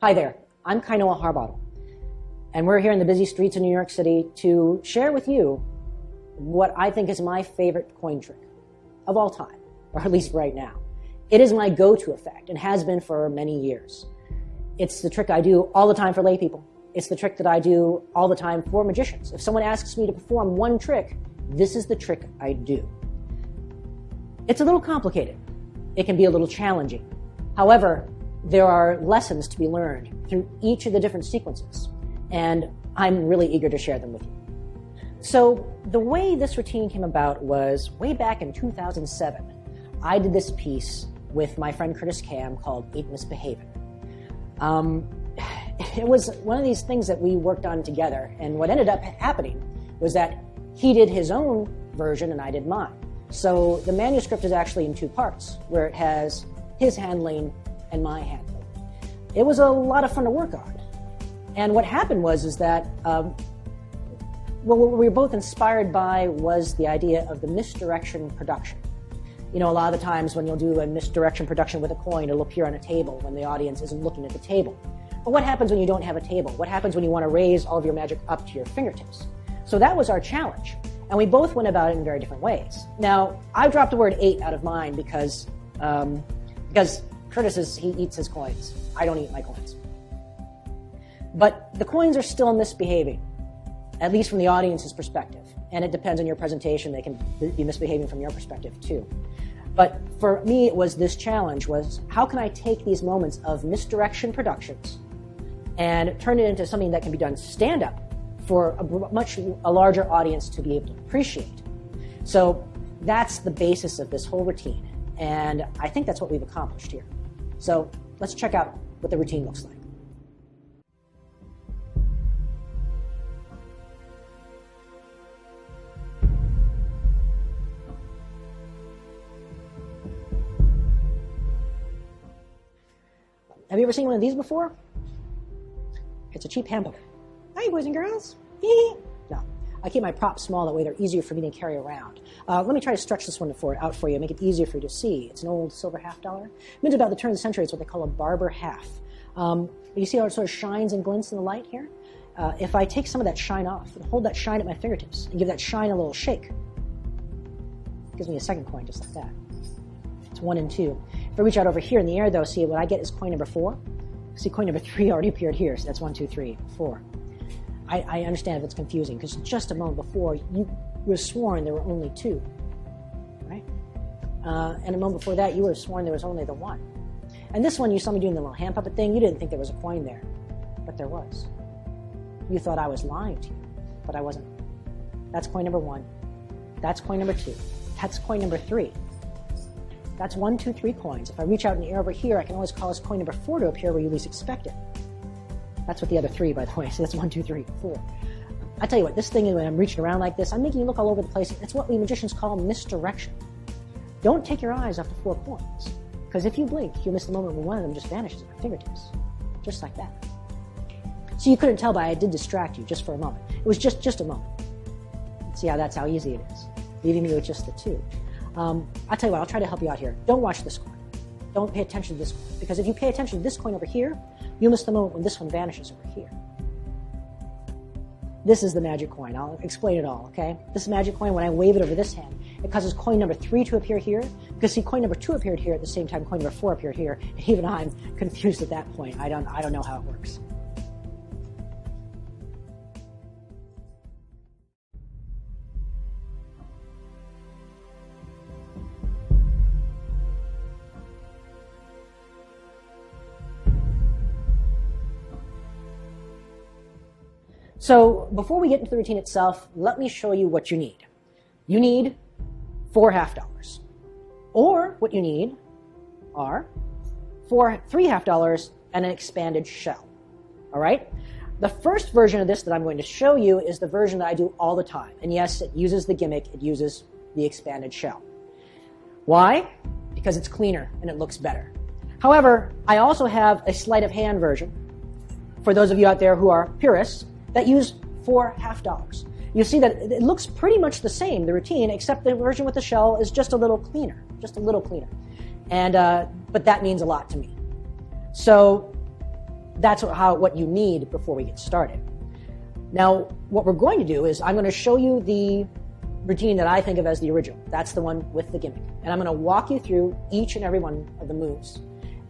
Hi there, I'm Kainoa Harbottle, and we're here in the busy streets of New York City to share with you what I think is my favorite coin trick of all time, or at least right now. It is my go-to effect and has been for many years. It's the trick I do all the time for lay people. It's the trick that I do all the time for magicians. If someone asks me to perform one trick, this is the trick I do. It's a little complicated. It can be a little challenging. However, there are lessons to be learned through each of the different sequences, and I'm really eager to share them with you. So the way this routine came about was way back in 2007. I did this piece with my friend Curtis Cam called Misbehavin. It was one of these things that we worked on together, and what ended up happening was that he did his own version and I did mine. So the manuscript is actually in two parts, where it has his handling and my handling. It was a lot of fun to work on. And what happened was that what we were both inspired by was the idea of the misdirection production. You know, a lot of the times when you'll do a misdirection production with a coin, it'll appear on a table when the audience isn't looking at the table. But what happens when you don't have a table? What happens when you want to raise all of your magic up to your fingertips? So that was our challenge. And we both went about it in very different ways. Now, I dropped the word 8 out of mine because Curtis he eats his coins. I don't eat my coins. But the coins are still misbehaving, at least from the audience's perspective. And it depends on your presentation. They can be misbehaving from your perspective too. But for me, it was this challenge was, how can I take these moments of misdirection productions and turn it into something that can be done stand-up for a larger audience to be able to appreciate. So that's the basis of this whole routine. And I think that's what we've accomplished here. So let's check out what the routine looks like. Have you ever seen one of these before? It's a cheap hamburger. Hi, boys and girls. No, I keep my props small, that way they're easier for me to carry around. Let me try to stretch this one out for you, make it easier for you to see. It's an old silver $50. Mint about the turn of the century. It's what they call a barber half. You see how it sort of shines and glints in the light here? If I take some of that shine off and hold that shine at my fingertips and give that shine a little shake, it gives me a second coin just like that. It's 1 and 2. If I reach out over here in the air, though, see what I get is coin number 4. See, coin number 3 already appeared here, so that's 1, 2, 3, 4. I understand if it's confusing, because just a moment before, you were sworn there were only 2, right? And a moment before that, you were sworn there was only the 1. And this one, you saw me doing the little hand puppet thing. You didn't think there was a coin there, but there was. You thought I was lying to you, but I wasn't. That's coin number 1. That's coin number 2. That's coin number 3. That's 1, 2, 3 coins. If I reach out in the air over here, I can always cause coin number 4 to appear where you least expect it. That's what the other 3, by the way. So that's 1, 2, 3, 4. I tell you what, this thing, when I'm reaching around like this, I'm making you look all over the place. It's what we magicians call misdirection. Don't take your eyes off the 4 coins, because if you blink, you'll miss the moment when one of them just vanishes at your fingertips. Just like that. So you couldn't tell, but I did distract you just for a moment. It was just a moment. See how that's how easy it is, leaving you with just the 2. I'll tell you what, I'll try to help you out here. Don't watch this coin. Don't pay attention to this coin, because if you pay attention to this coin over here, you'll miss the moment when this one vanishes over here. This is the magic coin. I'll explain it all, okay? This magic coin, when I wave it over this hand, it causes coin number 3 to appear here, because see, coin number 2 appeared here at the same time coin number 4 appeared here. Even I'm confused at that point. I don't know how it works. So before we get into the routine itself, let me show you what you need. You need 4 $50. Or what you need are 3 $50 and an expanded shell. All right? The first version of this that I'm going to show you is the version that I do all the time. And yes, it uses the gimmick, it uses the expanded shell. Why? Because it's cleaner and it looks better. However, I also have a sleight of hand version for those of you out there who are purists that use 4 $50. You see that it looks pretty much the same, the routine, except the version with the shell is just a little cleaner, And but that means a lot to me. So that's what you need before we get started. Now, what we're going to do is I'm going to show you the routine that I think of as the original. That's the one with the gimmick. And I'm going to walk you through each and every one of the moves.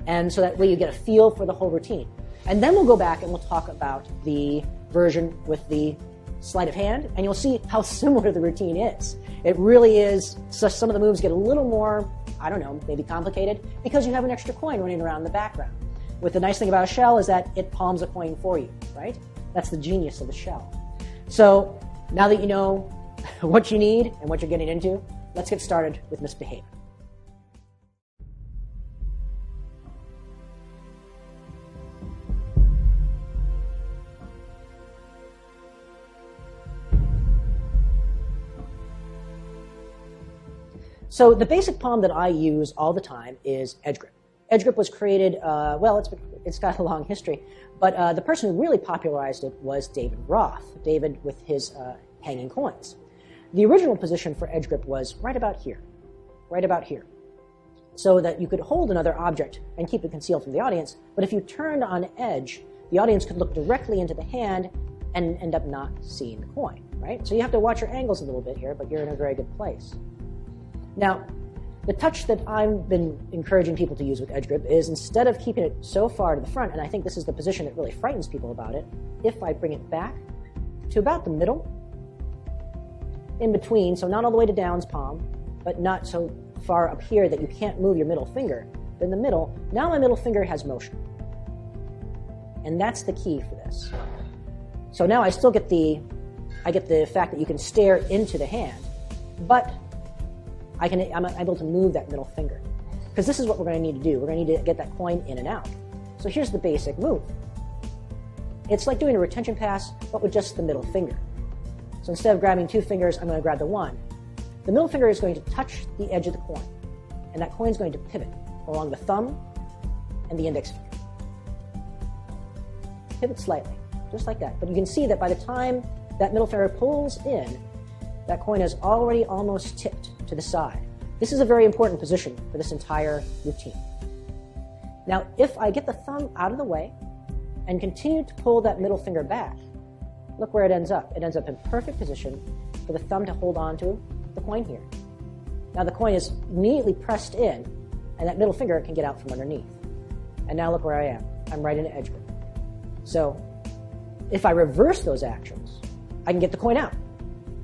And so that way you get a feel for the whole routine. And then we'll go back and we'll talk about the version with the sleight of hand, and you'll see how similar the routine is. It really is. So some of the moves get a little more, I don't know, maybe complicated because you have an extra coin running around in the background. What the nice thing about a shell is that it palms a coin for you, right? That's the genius of the shell. So now that you know what you need and what you're getting into, let's get started with Misbehavin. So the basic palm that I use all the time is edge grip. Edge grip was created, it's got a long history, but the person who really popularized it was David Roth, David with his hanging coins. The original position for edge grip was right about here, so that you could hold another object and keep it concealed from the audience, but if you turned on edge, the audience could look directly into the hand and end up not seeing the coin, right? So you have to watch your angles a little bit here, but you're in a very good place. Now, the touch that I've been encouraging people to use with edge grip is instead of keeping it so far to the front, and I think this is the position that really frightens people about it, if I bring it back to about the middle, in between, so not all the way to down's palm, but not so far up here that you can't move your middle finger, but in the middle, now my middle finger has motion. And that's the key for this. So now I still get the fact that you can stare into the hand, but I'm able to move that middle finger. Because this is what we're going to need to do. We're going to need to get that coin in and out. So here's the basic move. It's like doing a retention pass, but with just the middle finger. So instead of grabbing two fingers, I'm going to grab the one. The middle finger is going to touch the edge of the coin, and that coin is going to pivot along the thumb and the index finger. Pivot slightly, just like that. But you can see that by the time that middle finger pulls in, that coin is already almost tipped to the side. This is a very important position for this entire routine. Now, if I get the thumb out of the way and continue to pull that middle finger back, look where it ends up. It ends up in perfect position for the thumb to hold on to the coin here. Now the coin is immediately pressed in, and that middle finger can get out from underneath. And now look where I am. I'm right in edge grip. So if I reverse those actions, I can get the coin out.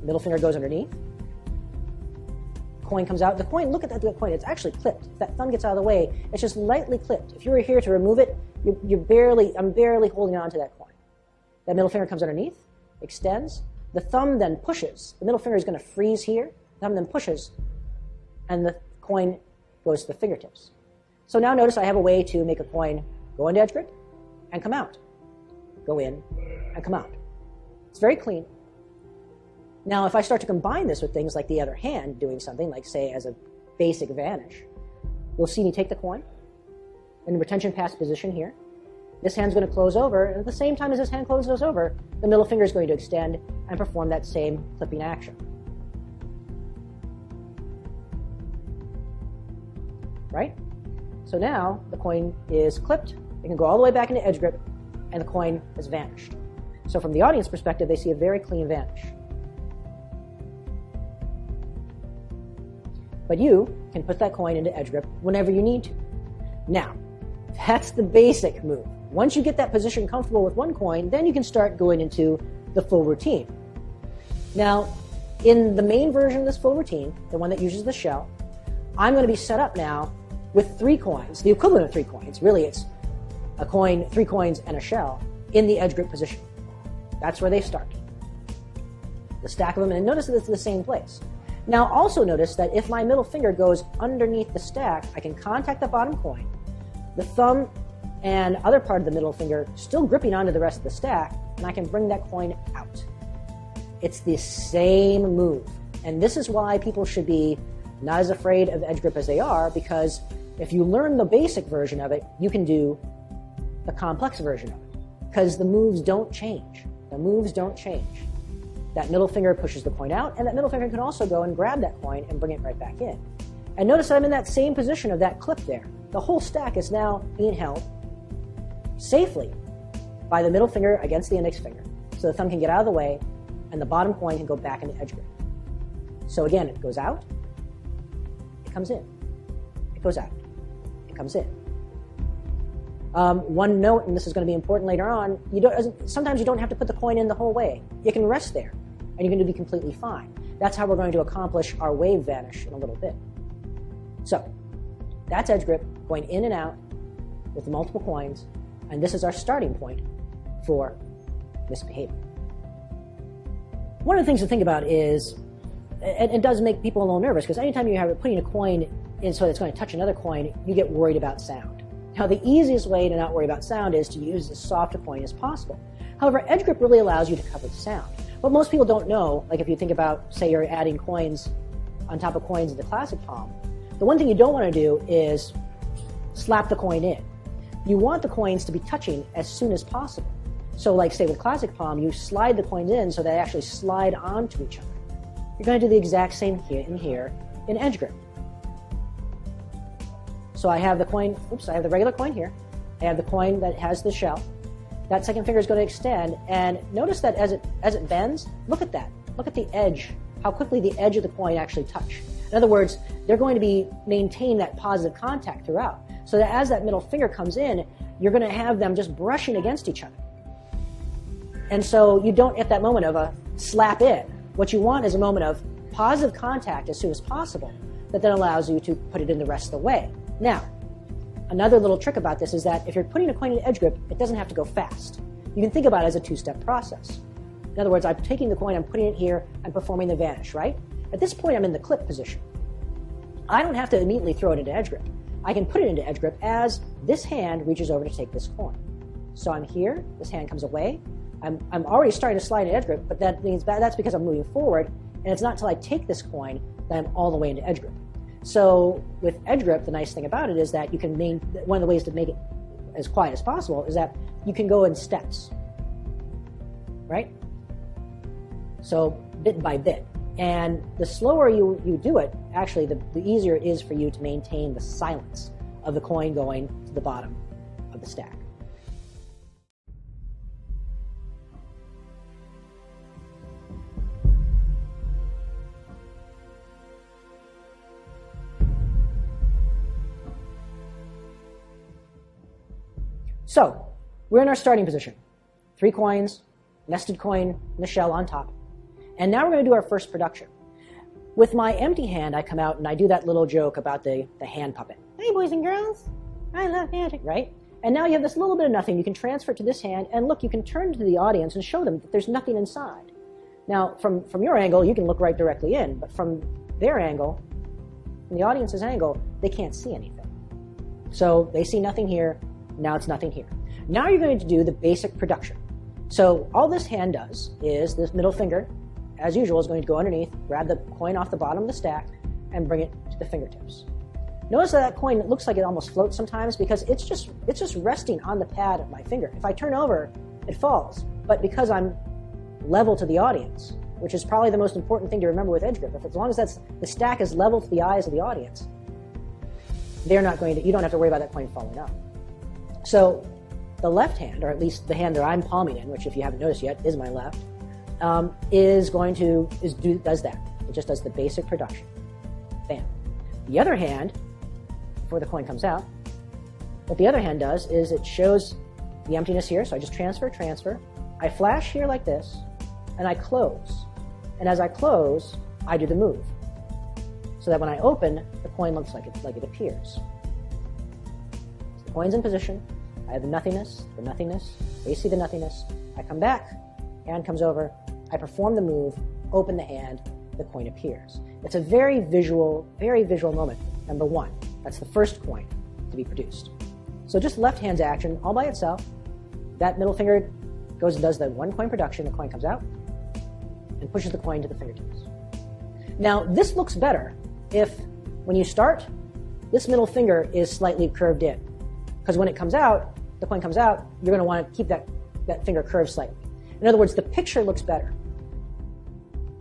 Middle finger goes underneath. Coin comes out. The coin, look at that coin. It's actually clipped. If that thumb gets out of the way, it's just lightly clipped. If you were here to remove it, I'm barely holding on to that coin. That middle finger comes underneath, extends. The thumb then pushes. The middle finger is going to freeze here. The thumb then pushes, and the coin goes to the fingertips. So now notice I have a way to make a coin go into edge grip and come out. Go in and come out. It's very clean. Now, if I start to combine this with things like the other hand doing something, like say as a basic vanish, you'll see me take the coin in the retention pass position here. This hand's going to close over, and at the same time as this hand closes over, the middle finger is going to extend and perform that same clipping action. Right? So now the coin is clipped, it can go all the way back into edge grip, and the coin has vanished. So from the audience perspective, they see a very clean vanish. But you can put that coin into edge grip whenever you need to. Now, that's the basic move. Once you get that position comfortable with one coin, then you can start going into the full routine. Now, in the main version of this full routine, the one that uses the shell, I'm going to be set up now with 3 coins, the equivalent of 3 coins. Really, it's a coin, 3 coins, and a shell in the edge grip position. That's where they start. The stack of them, and notice that it's in the same place. Now also notice that if my middle finger goes underneath the stack, I can contact the bottom coin, the thumb and other part of the middle finger still gripping onto the rest of the stack, and I can bring that coin out. It's the same move. And this is why people should be not as afraid of edge grip as they are, because if you learn the basic version of it, you can do the complex version of it. Because the moves don't change. The moves don't change. That middle finger pushes the coin out, and that middle finger can also go and grab that coin and bring it right back in. And notice that I'm in that same position of that clip there. The whole stack is now being held safely by the middle finger against the index finger, so the thumb can get out of the way, and the bottom coin can go back into edge grip. So again, it goes out, it comes in, it goes out, it comes in. One note, and this is going to be important later on, sometimes you don't have to put the coin in the whole way. You can rest there, and you're going to be completely fine. That's how we're going to accomplish our wave vanish in a little bit. So that's edge grip, going in and out with the multiple coins, and this is our starting point for misbehaving. One of the things to think about is, and it does make people a little nervous, because anytime you have putting a coin in so that it's going to touch another coin, you get worried about sound. Now, the easiest way to not worry about sound is to use as soft a coin as possible. However, edge grip really allows you to cover the sound. What most people don't know, like if you think about, say you're adding coins on top of coins in the classic palm, the one thing you don't want to do is slap the coin in. You want the coins to be touching as soon as possible. So like say with classic palm, you slide the coins in so they actually slide onto each other. You're going to do the exact same here in edge grip. So I have the coin, I have the regular coin here. I have the coin that has the shell. That second finger is going to extend, and notice that as it bends, look at that. Look at the edge, how quickly the edge of the coin actually touch. In other words, they're going to maintain that positive contact throughout. So that as that middle finger comes in, you're going to have them just brushing against each other. And so you don't get that moment of a slap in. What you want is a moment of positive contact as soon as possible that then allows you to put it in the rest of the way. Now, another little trick about this is that if you're putting a coin in edge grip, it doesn't have to go fast. You can think about it as a two-step process. In other words, I'm taking the coin, I'm putting it here, I'm performing the vanish, right? At this point, I'm in the clip position. I don't have to immediately throw it into edge grip. I can put it into edge grip as this hand reaches over to take this coin. So I'm here, this hand comes away. I'm already starting to slide in edge grip, but that means that's because I'm moving forward, and it's not until I take this coin that I'm all the way into edge grip. So with edge grip, the nice thing about it is that you can one of the ways to make it as quiet as possible is that you can go in steps, right? So bit by bit. And the slower you do it, actually, the easier it is for you to maintain the silence of the coin going to the bottom of the stack. So we're in our starting position. 3 coins, nested coin in the shell on top. And now we're going to do our first production. With my empty hand, I come out and I do that little joke about the hand puppet. Hey, boys and girls, I love magic, right? And now you have this little bit of nothing. You can transfer it to this hand, and look, you can turn to the audience and show them that there's nothing inside. Now, from your angle, you can look right directly in, but from their angle, from the audience's angle, they can't see anything. So they see nothing here. Now it's nothing here. Now you're going to do the basic production. So all this hand does is this middle finger, as usual, is going to go underneath, grab the coin off the bottom of the stack, and bring it to the fingertips. Notice that coin, it looks like it almost floats sometimes because it's just resting on the pad of my finger. If I turn over, it falls. But because I'm level to the audience, which is probably the most important thing to remember with edge grip, as long as the stack is level to the eyes of the audience, you don't have to worry about that coin falling out. So the left hand, or at least the hand that I'm palming in, which if you haven't noticed yet is my left, does that. It just does the basic production. Bam. The other hand, before the coin comes out, what the other hand does is it shows the emptiness here. So I just transfer. I flash here like this, and I close. And as I close, I do the move. So that when I open, the coin looks like it appears. So the coin's in position. I have the nothingness. They see the nothingness. I come back, hand comes over. I perform the move, open the hand, the coin appears. It's a very visual moment. Number 1, that's the first coin to be produced. So just left hand's action all by itself. That middle finger goes and does the 1 coin production. The coin comes out and pushes the coin to the fingertips. Now this looks better if, when you start, this middle finger is slightly curved in. Because when it comes out, the coin comes out, you're going to want to keep that finger curved slightly. In other words, the picture looks better.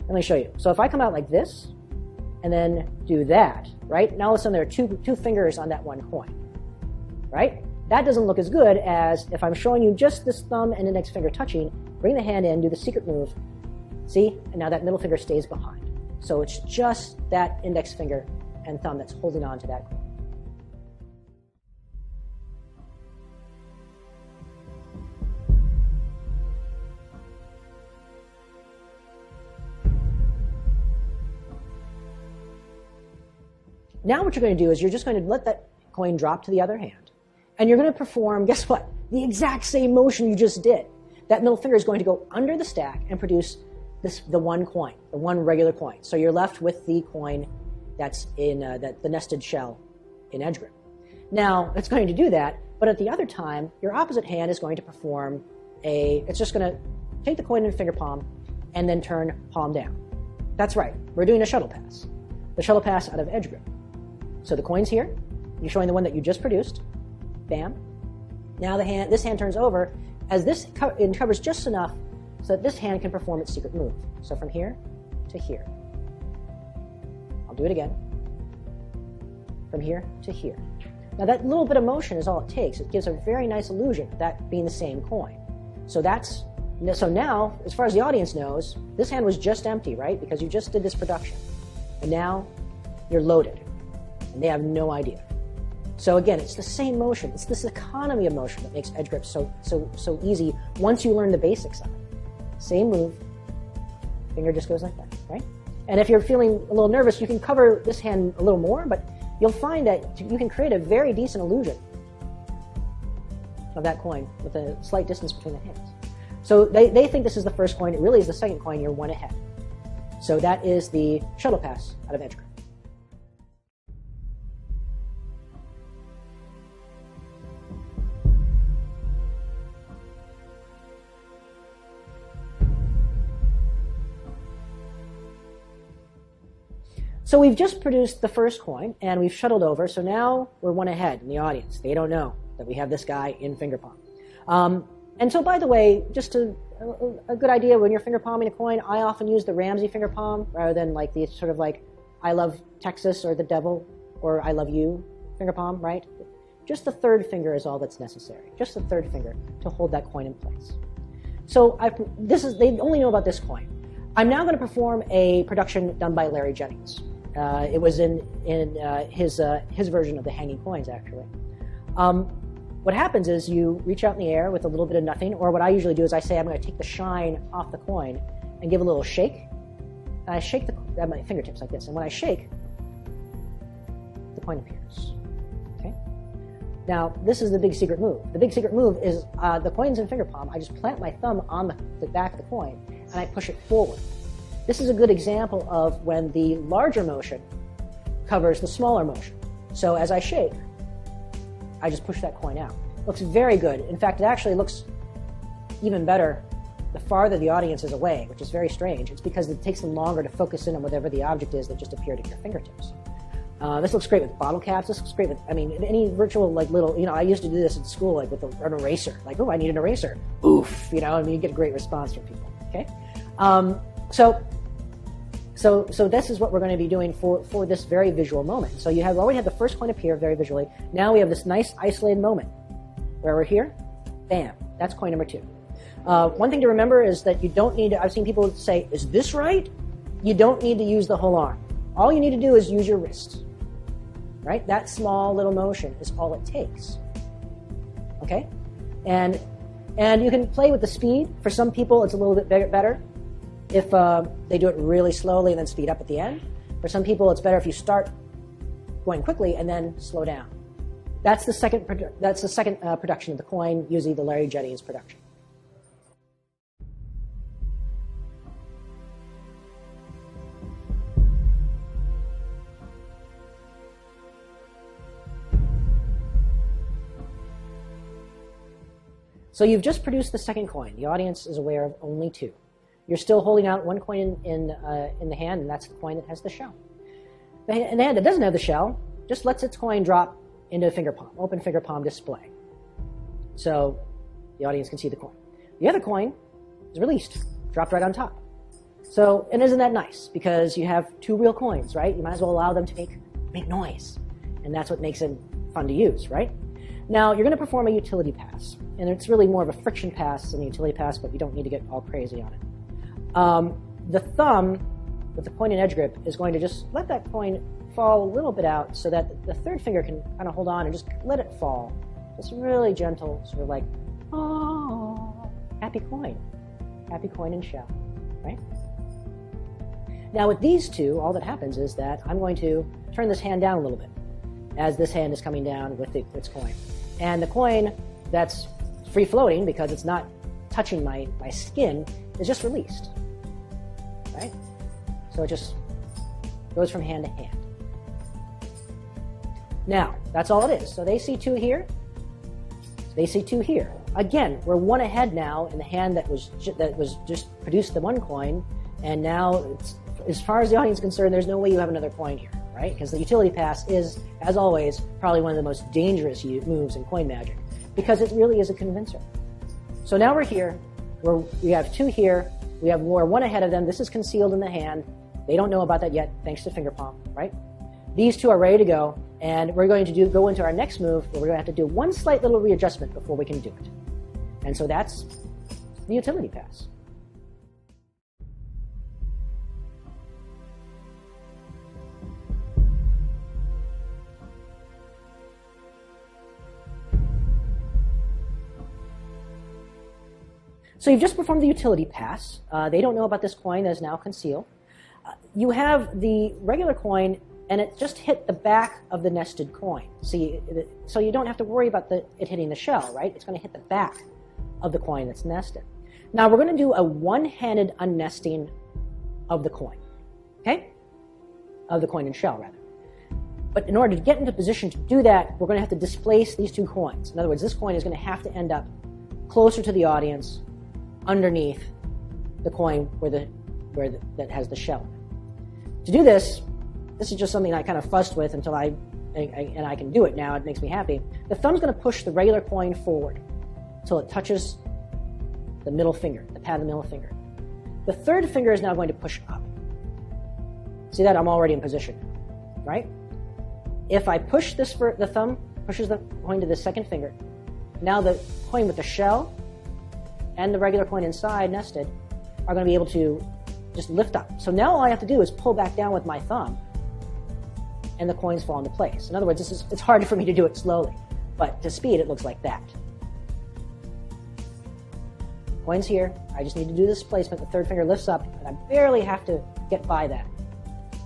Let me show you. So if I come out like this, and then do that, right? Now all of a sudden there are two fingers on that 1 coin, right? That doesn't look as good as if I'm showing you just this thumb and index finger touching, bring the hand in, do the secret move, see? And now that middle finger stays behind. So it's just that index finger and thumb that's holding on to that coin. Now what you're going to do is you're just going to let that coin drop to the other hand. And you're going to perform, guess what? The exact same motion you just did. That middle finger is going to go under the stack and produce the one coin, the one regular coin. So you're left with the coin that's in the nested shell in edge grip. Now, it's going to do that, but at the other time, your opposite hand is going to perform it's just going to take the coin in finger palm and then turn palm down. That's right, we're doing a shuttle pass. The shuttle pass out of edge grip. So the coin's here, you're showing the one that you just produced, bam. Now this hand turns over as this covers just enough so that this hand can perform its secret move. So from here to here. I'll do it again. From here to here. Now that little bit of motion is all it takes. It gives a very nice illusion of that being the same coin. So now, as far as the audience knows, this hand was just empty, right? Because you just did this production. And now you're loaded. And they have no idea. So again, it's the same motion. It's this economy of motion that makes edge grip so easy once you learn the basics of it. Same move, finger just goes like that, right? And if you're feeling a little nervous, you can cover this hand a little more, but you'll find that you can create a very decent illusion of that coin with a slight distance between the hands. So they think this is the first coin. It really is the second coin. You're one ahead. So that is the shuttle pass out of edge grip. So we've just produced the first coin, and we've shuttled over, so now we're one ahead in the audience. They don't know that we have this guy in finger palm. And so, by the way, just a good idea when you're finger palming a coin, I often use the Ramsey finger palm rather than like the sort of like I love Texas or the devil or I love you finger palm, right? Just the third finger is all that's necessary. Just the third finger to hold that coin in place. So they only know about this coin. I'm now going to perform a production done by Larry Jennings. It was in his version of the hanging coins, actually. What happens is you reach out in the air with a little bit of nothing, or what I usually do is I say I'm going to take the shine off the coin and give a little shake. And I shake my fingertips like this, and when I shake, the coin appears. Okay. Now this is the big secret move. The big secret move is the coin's in finger palm. I just plant my thumb on the back of the coin and I push it forward. This is a good example of when the larger motion covers the smaller motion. So as I shake, I just push that coin out. Looks very good. In fact, it actually looks even better the farther the audience is away, which is very strange. It's because it takes them longer to focus in on whatever the object is that just appeared at your fingertips. This looks great with bottle caps. This looks great with, any virtual, like, little, I used to do this in school, like, with an eraser. Like, oh, I need an eraser. Oof, you get a great response from people, okay? So this is what we're going to be doing for this very visual moment. So you have already had the first coin appear very visually. Now we have this nice isolated moment where we're here. Bam. That's coin number 2. One thing to remember is that you don't need to, I've seen people say, is this right? You don't need to use the whole arm. All you need to do is use your wrist. Right? That small little motion is all it takes. Okay? And you can play with the speed. For some people, it's a little bit better if they do it really slowly and then speed up at the end. For some people, it's better if you start going quickly and then slow down. That's the second production of the coin, usually the Larry Jennings production. So you've just produced the second coin. The audience is aware of only 2. You're still holding out one coin in the hand, and that's the coin that has the shell. The hand that doesn't have the shell just lets its coin drop into a finger palm, open finger palm display. So the audience can see the coin. The other coin is released, dropped right on top. So, and isn't that nice? Because you have 2 real coins, right? You might as well allow them to make noise. And that's what makes it fun to use, right? Now, you're going to perform a utility pass, and it's really more of a friction pass than a utility pass, but you don't need to get all crazy on it. The thumb, with the point and edge grip, is going to just let that coin fall a little bit out so that the third finger can kind of hold on and just let it fall. Just really gentle, sort of like, oh, happy coin and shell, right? Now with these two, all that happens is that I'm going to turn this hand down a little bit as this hand is coming down with its coin. And the coin that's free floating, because it's not touching my skin, is just released, right? So it just goes from hand to hand. Now, that's all it is. So they see two here. They see two here. Again, we're one ahead now in the hand that was just produced the one coin, and now, as far as the audience is concerned, there's no way you have another coin here, right? Because the utility pass is, as always, probably one of the most dangerous moves in coin magic, because it really is a convincer. So now we're here. We have two here. We're one ahead of them. This is concealed in the hand. They don't know about that yet, thanks to finger palm, right? These two are ready to go, and we're going to go into our next move, where we're going to have to do one slight little readjustment before we can do it. And so that's the utility pass. So you've just performed the utility pass. They don't know about this coin that is now concealed. You have the regular coin, and it just hit the back of the nested coin. So you don't have to worry about it hitting the shell, right? It's going to hit the back of the coin that's nested. Now we're going to do a one-handed unnesting of the coin, okay? Of the coin and shell, rather. But in order to get into position to do that, we're going to have to displace these two coins. In other words, this coin is going to have to end up closer to the audience, underneath the coin that has the shell. To do this is just something I kind of fussed with until I can do it now. It makes me happy. The thumb's going to push the regular coin forward until it touches the middle finger, the pad of the middle finger. The third finger is now going to push up. See that? I'm already in position, right? If I push this, the thumb pushes the coin to the second finger. Now the coin with the shell and the regular coin inside nested are going to be able to just lift up. So now all I have to do is pull back down with my thumb, and the coins fall into place. In other words, it's hard for me to do it slowly, but to speed it looks like that. Coin's here. I just need to do this placement. The third finger lifts up, and I barely have to get by that.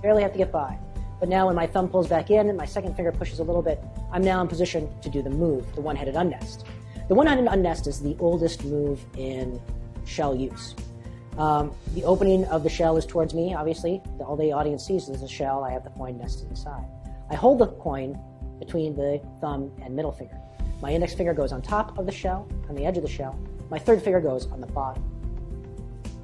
Barely have to get by. But now when my thumb pulls back in and my second finger pushes a little bit, I'm now in position to do the move, the one-headed unnest. The one-headed unnest is the oldest move in shell use. The opening of the shell is towards me, obviously. All the audience sees is the shell. I have the coin nested inside. I hold the coin between the thumb and middle finger. My index finger goes on top of the shell, on the edge of the shell. My third finger goes on the bottom.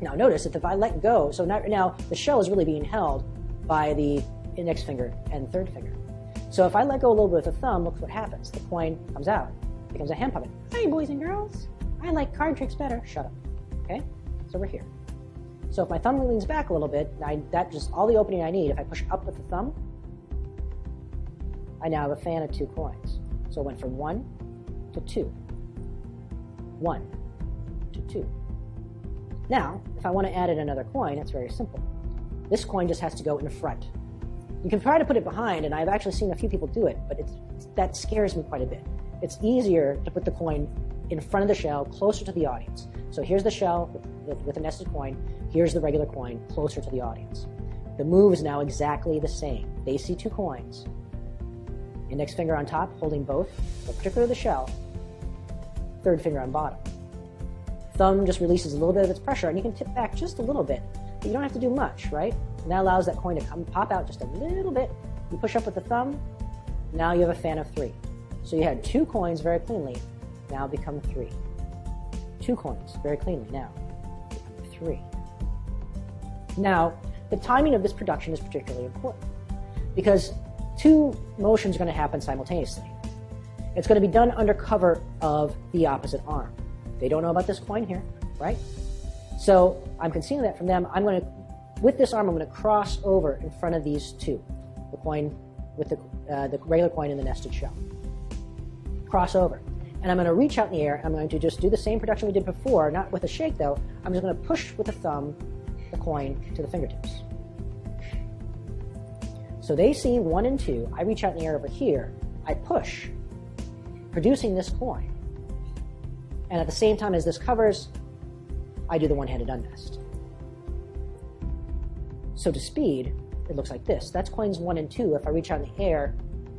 Now notice that if I let go, so now the shell is really being held by the index finger and third finger. So if I let go a little bit with the thumb, look what happens. The coin comes out, becomes a hand puppet. Hey, boys and girls, I like card tricks better. Shut up. Okay? So we're here. So if my thumb leans back a little bit, that's just all the opening I need. If I push up with the thumb, I now have a fan of two coins. So it went from 1 to 2. 1 to 2. Now, if I want to add in another coin, it's very simple. This coin just has to go in front. You can try to put it behind, and I've actually seen a few people do it, but that scares me quite a bit. It's easier to put the coin in front of the shell, closer to the audience. So here's the shell with a nested coin. Here's the regular coin, closer to the audience. The move is now exactly the same. They see two coins. Index finger on top, holding both, but particularly the shell. Third finger on bottom. Thumb just releases a little bit of its pressure, and you can tip back just a little bit. But you don't have to do much, right? And that allows that coin to pop out just a little bit. You push up with the thumb. Now you have a fan of 3. So you had 2 coins very cleanly, now become 3. 2 coins very cleanly, now become 3. Now, the timing of this production is particularly important because 2 motions are going to happen simultaneously. It's going to be done under cover of the opposite arm. They don't know about this coin here, right? So I'm concealing that from them. With this arm, I'm going to cross over in front of these 2, the coin with the regular coin in the nested shell. cross over. And I'm going to reach out in the air. I'm going to just do the same production we did before, not with a shake though. I'm just going to push with the thumb the coin to the fingertips. So they see 1 and 2. I reach out in the air over here. I push, producing this coin. And at the same time as this covers, I do the one-handed unnest. So to speed, it looks like this. That's coins 1 and 2. If I reach out in the air,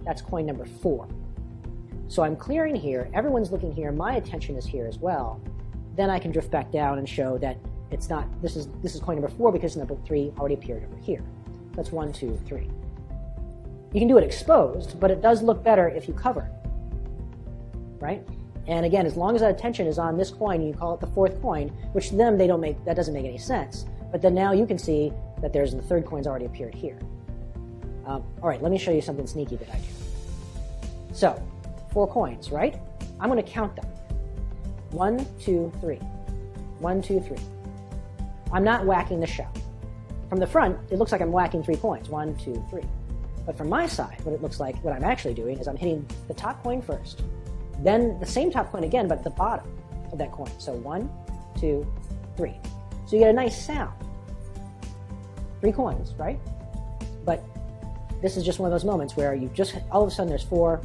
that's coin number 4. So I'm clearing here. Everyone's looking here. My attention is here as well. Then I can drift back down and show that it's not. This is coin number 4 because number 3 already appeared over here. That's 1, 2, 3. You can do it exposed, but it does look better if you cover, right? And again, as long as that attention is on this coin, you call it the 4th coin, which to them that doesn't make any sense. But then now you can see that the 3rd coin's already appeared here. All right, let me show you something sneaky that I do. So, 4 coins, right? I'm going to count them. 1, 2, 3. 1, 2, 3. I'm not whacking the shell. From the front, it looks like I'm whacking 3 coins. 1, 2, 3. But from my side, what it looks like, what I'm actually doing is I'm hitting the top coin first, then the same top coin again, but at the bottom of that coin. So 1, 2, 3. So you get a nice sound. 3 coins, right? But this is just one of those moments where you just, all of a sudden there's 4,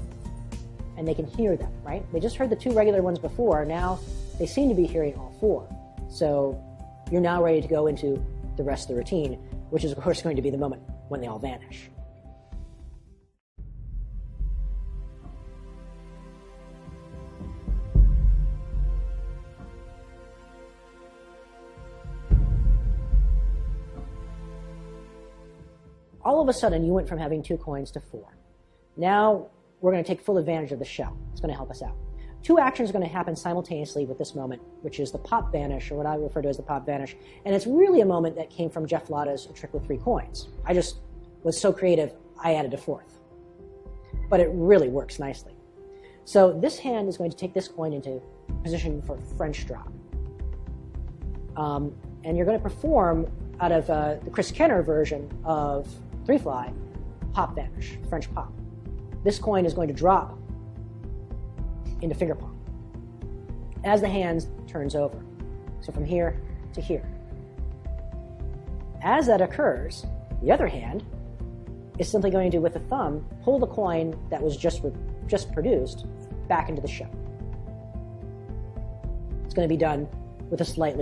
and they can hear them, right? They just heard the 2 regular ones before. Now they seem to be hearing all 4. So you're now ready to go into the rest of the routine, which is of course going to be the moment when they all vanish. All of a sudden, you went from having 2 coins to 4. Now, we're going to take full advantage of the shell. It's going to help us out. 2 actions are going to happen simultaneously with this moment, which is the pop vanish, or what I refer to as the pop vanish. And it's really a moment that came from Jeff Lotta's trick with 3 coins. I just was so creative, I added a 4th. But it really works nicely. So this hand is going to take this coin into position for French drop. And you're going to perform out of the Chris Kenner version of 3-fly, pop vanish, French pop. This coin is going to drop into finger palm as the hand turns over. So from here to here. As that occurs, the other hand is simply going to, with the thumb, pull the coin that was just produced back into the shell. It's going to be done with a slight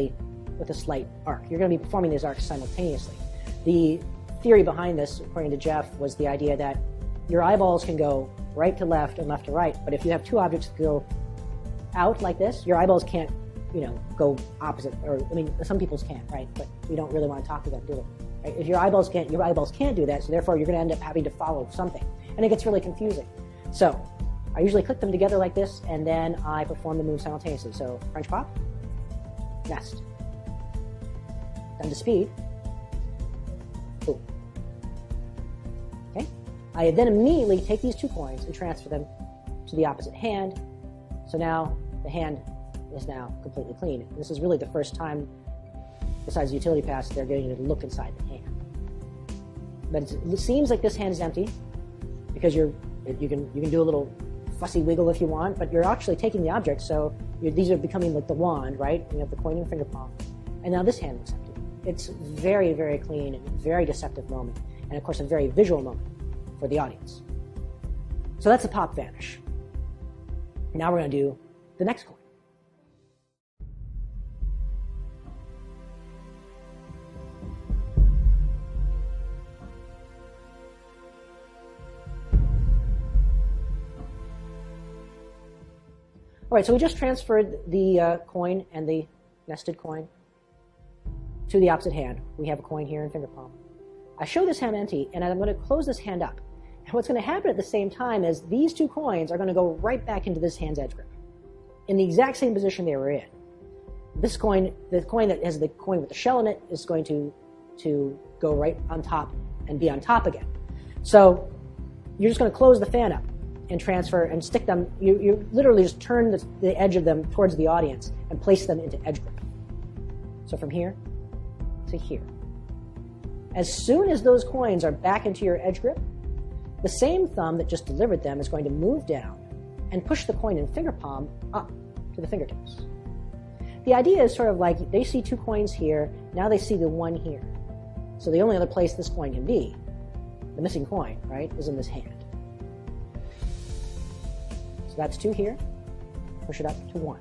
arc. You're going to be performing these arcs simultaneously. The theory behind this, according to Jeff, was the idea that your eyeballs can go right to left and left to right, but if you have 2 objects that go out like this, your eyeballs can't, go opposite. Or I mean, some people's can, right? But we don't really want to talk to them, do we? Right? If your eyeballs can't do that, so therefore you're going to end up having to follow something, and it gets really confusing. So I usually click them together like this, and then I perform the move simultaneously. So French pop, nest, done to speed. Boom. Okay? I then immediately take these 2 coins and transfer them to the opposite hand. So now the hand is now completely clean. This is really the first time, besides the utility pass, they're getting to look inside the hand. But it seems like this hand is empty because you can do a little fussy wiggle if you want, but you're actually taking the object. So these are becoming like the wand, right? You have the coin in your finger palm, and now this hand looks empty. It's very, very clean and very deceptive moment, and of course a very visual moment for the audience. So that's the pop vanish. Now we're going to do the next coin. All right, so we just transferred the coin and the nested coin to the opposite hand. We have a coin here in finger palm. I show this hand empty, and I'm going to close this hand up. And what's going to happen at the same time is these 2 coins are going to go right back into this hand's edge grip in the exact same position they were in. This coin, the coin that has the coin with the shell in it, is going to go right on top and be on top again. So you're just going to close the fan up and transfer and stick them. You literally just turn the edge of them towards the audience and place them into edge grip. So from here to here. As soon as those coins are back into your edge grip, the same thumb that just delivered them is going to move down and push the coin in finger palm up to the fingertips. The idea is sort of like they see 2 coins here, now they see the 1 here. So the only other place this coin can be, the missing coin, right, is in this hand. So that's 2 here, push it up to 1.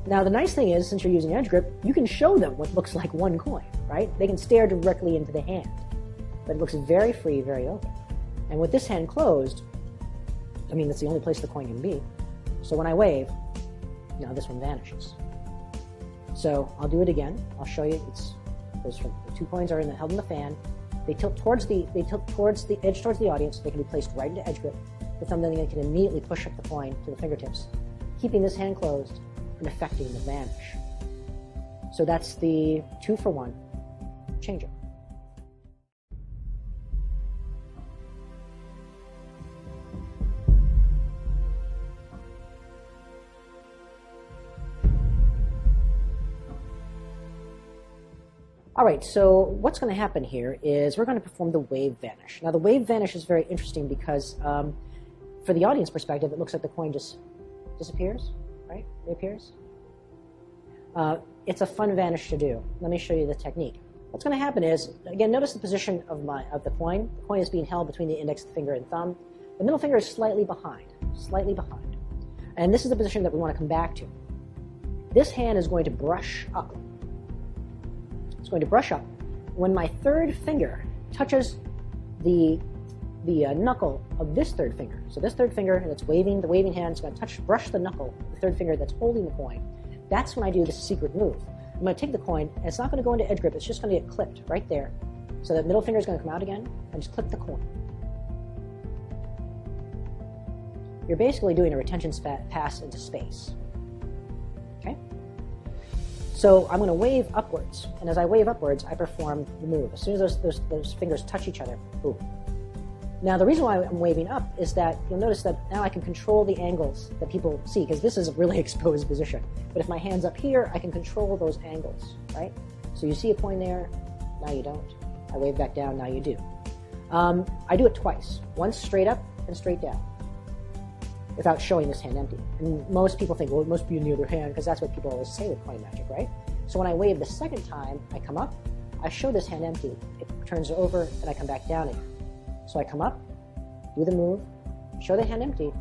Now the nice thing is, since you're using edge grip, you can show them what looks like 1 coin, right? They can stare directly into the hand, but it looks very free, very open. And with this hand closed, I mean, that's the only place the coin can be. So when I wave, now this one vanishes. So I'll do it again. I'll show you. The 2 coins are held in the fan. They tilt towards the edge towards the audience. So they can be placed right into edge grip. The thumb then can immediately push up the coin to the fingertips, keeping this hand closed and affecting the vanish. So that's the 2-for-1 change-up. All right, so what's going to happen here is we're going to perform the wave vanish. Now, the wave vanish is very interesting because for the audience perspective, it looks like the coin just disappears, right? Reappears. It's a fun vanish to do. Let me show you the technique. What's going to happen is, again, notice the position of the coin. The coin is being held between the index finger and thumb. The middle finger is slightly behind. And this is the position that we want to come back to. This hand is going to brush up. It's going to brush up. When my third finger touches the knuckle of this third finger, so this third finger that's waving, the waving hand is going to brush the knuckle of the third finger that's holding the coin. That's when I do this secret move. I'm going to take the coin, and it's not going to go into edge grip. It's just going to get clipped right there. So that middle finger is going to come out again, and just clip the coin. You're basically doing a retention pass into space. Okay? So I'm going to wave upwards, and as I wave upwards, I perform the move. As soon as those fingers touch each other, boom. Now, the reason why I'm waving up is that you'll notice that now I can control the angles that people see, because this is a really exposed position. But if my hand's up here, I can control those angles, right? So you see a coin there, now you don't. I wave back down, now you do. I do it twice, once straight up and straight down, without showing this hand empty. And most people think, well, it must be in the other hand, because that's what people always say with coin magic, right? So when I wave the second time, I come up, I show this hand empty, it turns over, and I come back down again. So I come up, do the move, show the hand empty,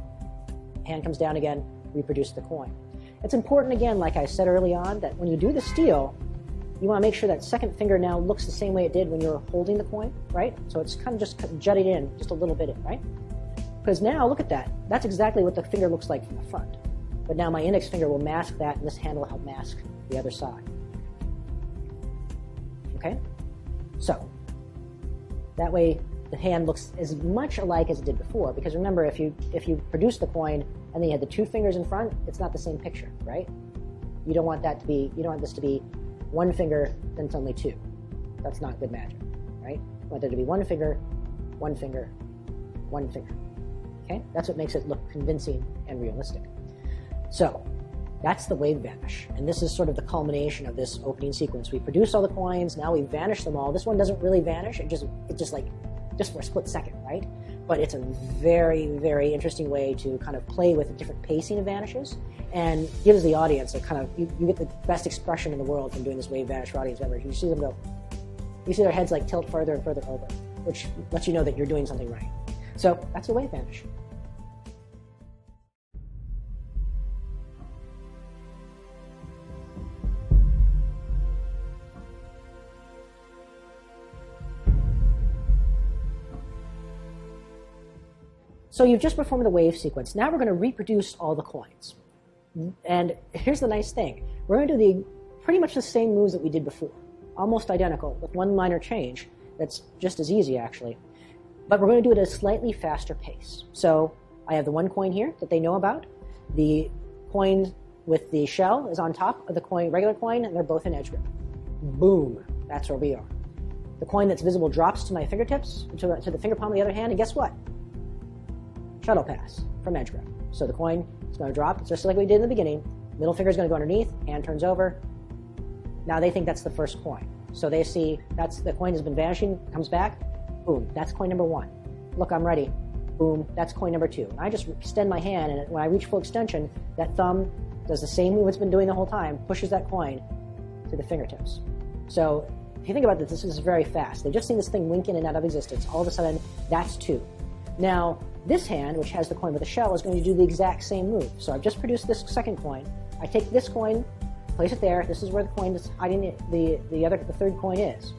hand comes down again, reproduce the coin. It's important, again, like I said early on, that when you do the steal, you want to make sure that second finger now looks the same way it did when you were holding the coin, right? So it's kind of just jutted in, just a little bit in, right? Because now, look at that. That's exactly what the finger looks like from the front. But now my index finger will mask that, and this hand will help mask the other side. Okay? So, that way the hand looks as much alike as it did before, because remember, if you produce the coin and then you had the 2 fingers in front, it's not the same picture, right? You don't want this to be 1 finger, then it's only 2. That's not good magic, right? You want there to be 1 finger, 1 finger, 1 finger. Okay? That's what makes it look convincing and realistic. So, that's the wave vanish. And this is sort of the culmination of this opening sequence. We produce all the coins, now we vanish them all. This one doesn't really vanish, it just for a split second, right? But it's a very, very interesting way to kind of play with a different pacing of vanishes, and gives the audience a kind of, you get the best expression in the world from doing this wave vanish for audience members. You see them go, you see their heads like tilt further and further over, which lets you know that you're doing something right. So that's a wave vanish. So you've just performed the wave sequence. Now we're going to reproduce all the coins. And here's the nice thing. We're going to do pretty much the same moves that we did before. Almost identical, with one minor change. That's just as easy, actually. But we're going to do it at a slightly faster pace. So I have the 1 coin here that they know about. The coin with the shell is on top of the regular coin, and they're both in edge grip. Boom. That's where we are. The coin that's visible drops to my fingertips, to the finger palm of the other hand, and guess what? Shuttle pass from edge grip. So the coin is going to drop, just like we did in the beginning. Middle finger is going to go underneath, hand turns over. Now they think that's the first coin. So they see the coin has been vanishing, comes back, boom, that's coin number 1. Look, I'm ready. Boom. boom, that's coin number 2. And I just extend my hand, and when I reach full extension, that thumb does the same move it's been doing the whole time, pushes that coin to the fingertips. So if you think about this is very fast. They've just seen this thing wink in and out of existence. All of a sudden, that's 2. Now, this hand, which has the coin with the shell, is going to do the exact same move. So I've just produced this second coin. I take this coin, place it there. This is where the coin that's hiding the third coin is.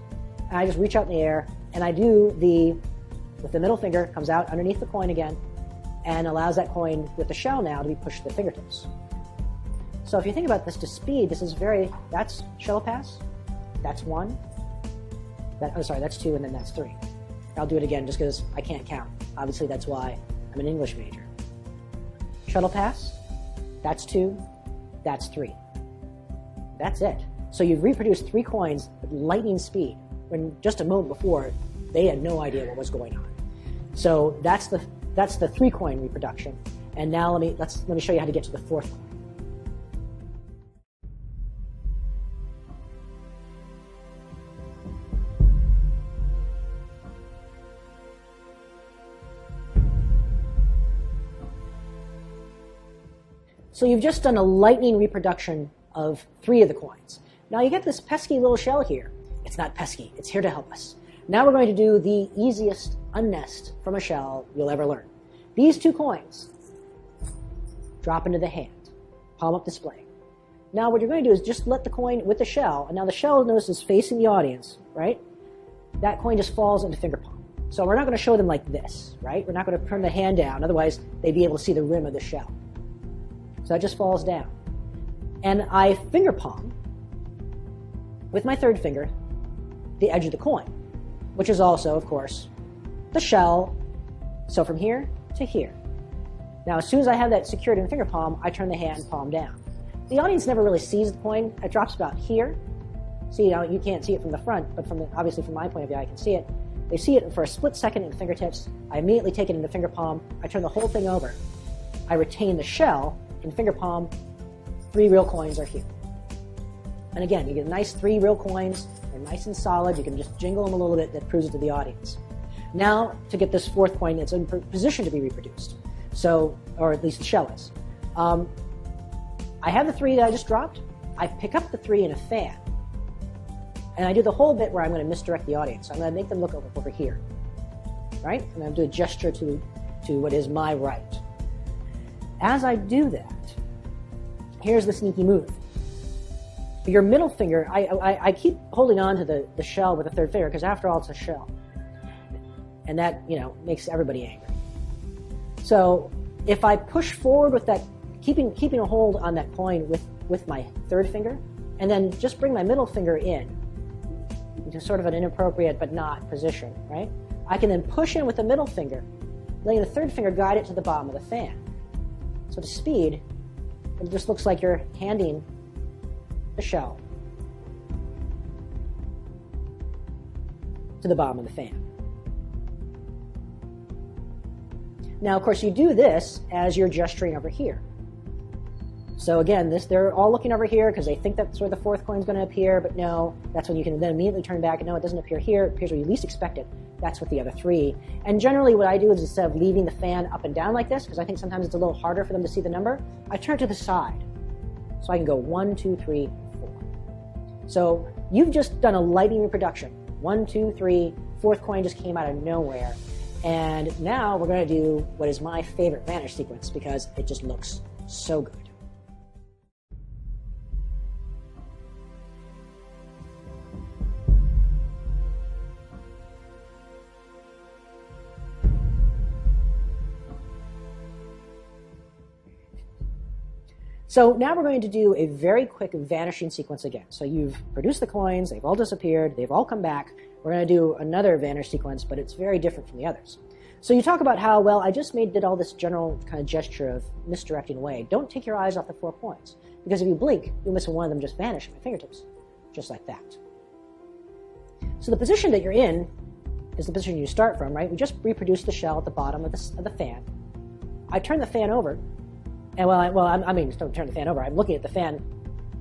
And I just reach out in the air, and I do with the middle finger, comes out underneath the coin again, and allows that coin with the shell now to be pushed to the fingertips. So if you think about this to speed, that's shell pass, that's 1, that's 2, and then that's 3. I'll do it again just because I can't count. Obviously, that's why I'm an English major. Shuttle pass, that's 2, that's 3. That's it. So you've reproduced 3 coins at lightning speed, when just a moment before, they had no idea what was going on. So that's the 3-coin reproduction. And now let me show you how to get to the 4th coin. So you've just done a lightning reproduction of 3 of the coins. Now you get this pesky little shell here. It's not pesky, it's here to help us. Now we're going to do the easiest unnest from a shell you'll ever learn. These 2 coins drop into the hand, palm up display. Now what you're going to do is just let the coin with the shell, and now the shell, notice, is facing the audience, right? That coin just falls into finger palm. So we're not going to show them like this, right? We're not going to turn the hand down, otherwise they'd be able to see the rim of the shell. So that just falls down. And I finger palm, with my 3rd finger, the edge of the coin, which is also, of course, the shell. So from here to here. Now, as soon as I have that secured in finger palm, I turn the hand palm down. The audience never really sees the coin. It drops about here. See, you can't see it from the front, but obviously from my point of view, I can see it. They see it for a split second in the fingertips. I immediately take it into finger palm. I turn the whole thing over. I retain the shell in finger palm. 3 real coins are here. And again, you get nice 3 real coins. They're nice and solid. You can just jingle them a little bit. That proves it to the audience. Now, to get this 4th coin, it's in position to be reproduced. So, or at least the shell is. I have the 3 that I just dropped. I pick up the 3 in a fan. And I do the whole bit where I'm going to misdirect the audience. I'm going to make them look over here. Right? I'm going to do a gesture to what is my right. As I do that, here's the sneaky move. Your middle finger, I keep holding on to the shell with the 3rd finger, because after all, it's a shell. And that, makes everybody angry. So if I push forward with that, keeping a hold on that coin with my 3rd finger, and then just bring my middle finger in, into sort of an inappropriate but not position, right? I can then push in with the middle finger, letting the 3rd finger guide it to the bottom of the fan. So to speed, it just looks like you're handing the shell to the bottom of the fan. Now, of course, you do this as you're gesturing over here. So again, they're all looking over here because they think that's where the 4th coin is going to appear, but no, that's when you can then immediately turn back and no, it doesn't appear here. It appears where you least expect it. That's with the other 3. And generally what I do is, instead of leaving the fan up and down like this, because I think sometimes it's a little harder for them to see the number, I turn it to the side. So I can go 1, 2, 3, 4. So you've just done a lightning reproduction. 1, 2, 3, 4th coin just came out of nowhere. And now we're going to do what is my favorite vanish sequence, because it just looks so good. So now we're going to do a very quick vanishing sequence again. So you've produced the coins, they've all disappeared, they've all come back. We're going to do another vanish sequence, but it's very different from the others. So you talk about how, well, I just did all this general kind of gesture of misdirecting away. Don't take your eyes off the 4 coins, because if you blink, you'll miss one of them just vanish at my fingertips, just like that. So the position that you're in is the position you start from, right? We just reproduced the shell at the bottom of the fan. I turn the fan over. And don't turn the fan over. I'm looking at the fan.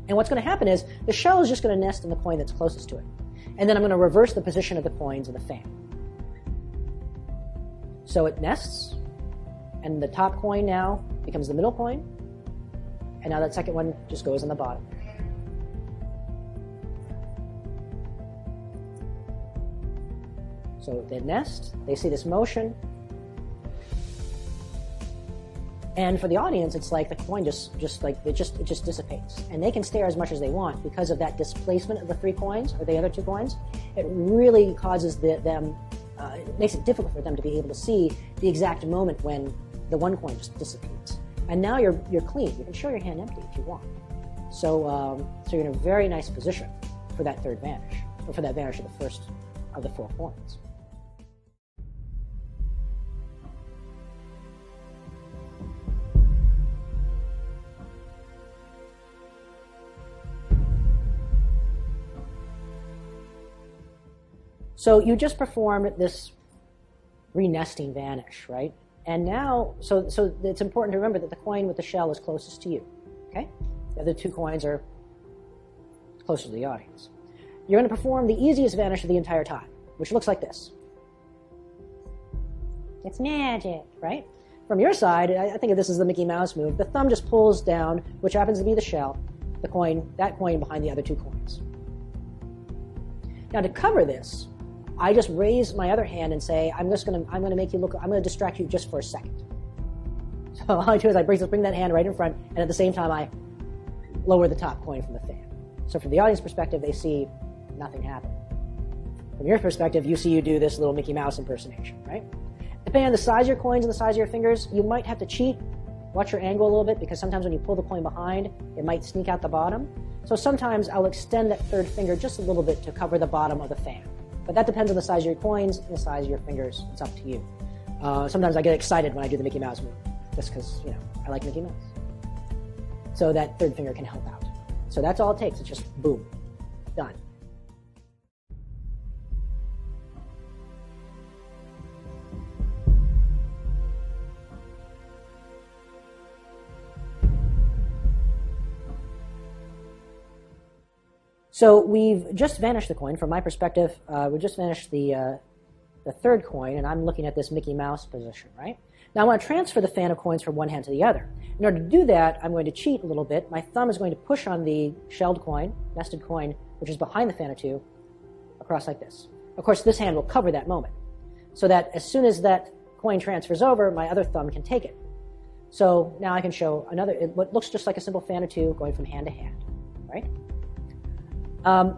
And what's going to happen is the shell is just going to nest in the coin that's closest to it. And then I'm going to reverse the position of the coins in the fan. So it nests And the top coin now becomes the middle coin. And now that second one just goes on the bottom. So they nest, they see this motion. And for the audience, it's like the coin just dissipates. And they can stare as much as they want because of that displacement of the 3 coins, or the other 2 coins. It really causes it makes it difficult for them to be able to see the exact moment when the 1 coin just dissipates. And now you're clean. You can show your hand empty if you want. So you're in a very nice position for that third vanish, or for that vanish of the first of the 4 coins. So you just performed this re-nesting vanish, right? And now, so it's important to remember that the coin with the shell is closest to you, okay? The other 2 coins are closer to the audience. You're going to perform the easiest vanish of the entire time, which looks like this. It's magic, right? From your side, I think of this as the Mickey Mouse move. The thumb just pulls down, which happens to be the shell, that coin behind the other 2 coins. Now to cover this, I just raise my other hand and say, I'm going to distract you just for a second. So all I do is I bring that hand right in front, and at the same time I lower the top coin from the fan. So from the audience perspective, they see nothing happen. From your perspective, you see you do this little Mickey Mouse impersonation, right? Depending on the size of your coins and the size of your fingers, you might have to cheat. Watch your angle a little bit, because sometimes when you pull the coin behind, it might sneak out the bottom. So sometimes I'll extend that third finger just a little bit to cover the bottom of the fan. But that depends on the size of your coins and the size of your fingers. It's up to you. Sometimes I get excited when I do the Mickey Mouse move, just because, I like Mickey Mouse. So that third finger can help out. So that's all it takes. It's just boom, done. So we've just vanished the coin. From my perspective, we just vanished the third coin, and I'm looking at this Mickey Mouse position, right? Now I want to transfer the fan of coins from one hand to the other. In order to do that, I'm going to cheat a little bit. My thumb is going to push on the shelled coin, nested coin, which is behind the fan of 2, across like this. Of course, this hand will cover that moment, so that as soon as that coin transfers over, my other thumb can take it. So now I can show what looks just like a simple fan of 2 going from hand to hand, right?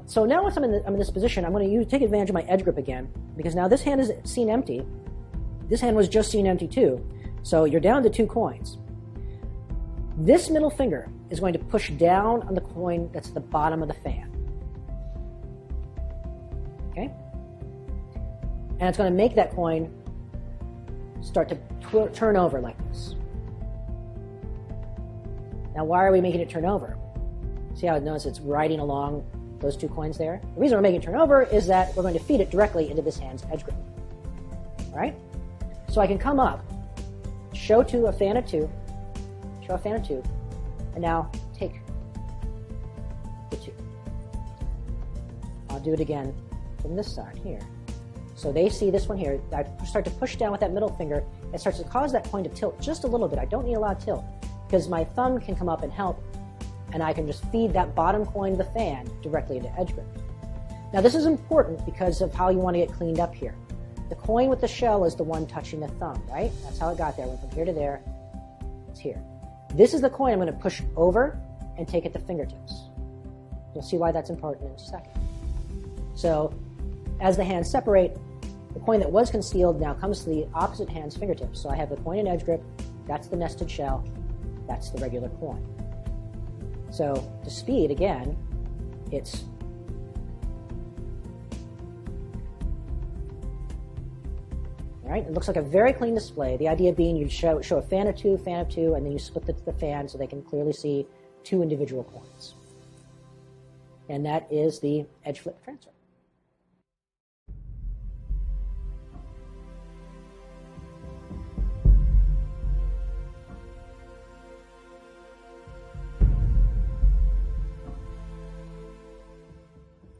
So now once I'm in this position, I'm going to take advantage of my edge grip again, because now this hand is seen empty. This hand was just seen empty too. So you're down to 2 coins. This middle finger is going to push down on the coin that's at the bottom of the fan. Okay? And it's going to make that coin start to turn over like this. Now why are we making it turn over? See how notice it's riding along those 2 coins there? The reason we're making it turn over is that we're going to feed it directly into this hand's edge grip. All right? So I can come up, show a fan of 2, and now take the 2. I'll do it again from this side here. So they see this one here. I start to push down with that middle finger. It starts to cause that coin to tilt just a little bit. I don't need a lot of tilt, because my thumb can come up and help, and I can just feed that bottom coin of the fan directly into edge grip. Now this is important because of how you want to get cleaned up here. The coin with the shell is the one touching the thumb, right? That's how it got there. It went from here to there. It's here. This is the coin I'm going to push over and take at the fingertips. You'll see why that's important in a second. So as the hands separate, the coin that was concealed now comes to the opposite hand's fingertips. So I have the coin in edge grip. That's the nested shell. That's the regular coin. So to speed, again, it's all right. It looks like a very clean display. The idea being you show a fan of 2, and then you split the fan so they can clearly see 2 individual coins. And that is the edge flip transfer.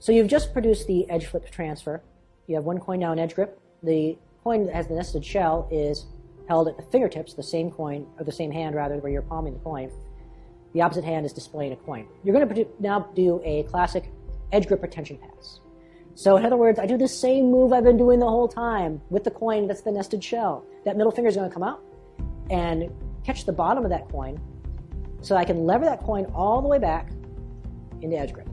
So you've just produced the edge flip transfer. You have 1 coin now in edge grip. The coin that has the nested shell is held at the fingertips, the same coin, or the same hand rather, where you're palming the coin. The opposite hand is displaying a coin. You're going to now do a classic edge grip retention pass. So in other words, I do the same move I've been doing the whole time with the coin that's the nested shell. That middle finger is going to come out and catch the bottom of that coin so I can lever that coin all the way back into edge grip.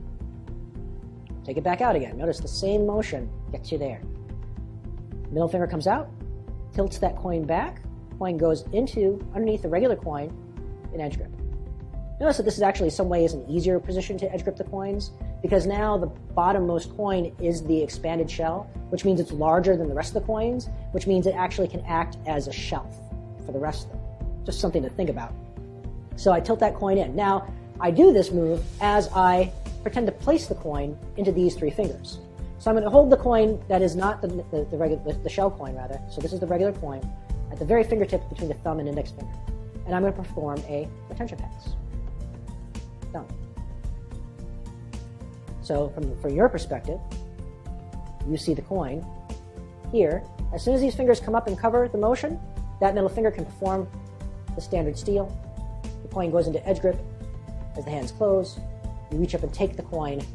Take it back out again. Notice the same motion gets you there. Middle finger comes out, tilts that coin back, coin goes underneath the regular coin in edge grip. Notice that this is actually in some ways an easier position to edge grip the coins because now the bottommost coin is the expanded shell, which means it's larger than the rest of the coins, which means it actually can act as a shelf for the rest of them. Just something to think about. So I tilt that coin in. Now, I do this move as I pretend to place the coin into these three fingers. So I'm going to hold the coin that is not the shell coin, rather. So this is the regular coin at the very fingertip between the thumb and index finger. And I'm going to perform a retention pass. Done. So from your perspective, you see the coin here. As soon as these fingers come up and cover the motion, that middle finger can perform the standard steal. The coin goes into edge grip. As the hands close, you reach up and take the coin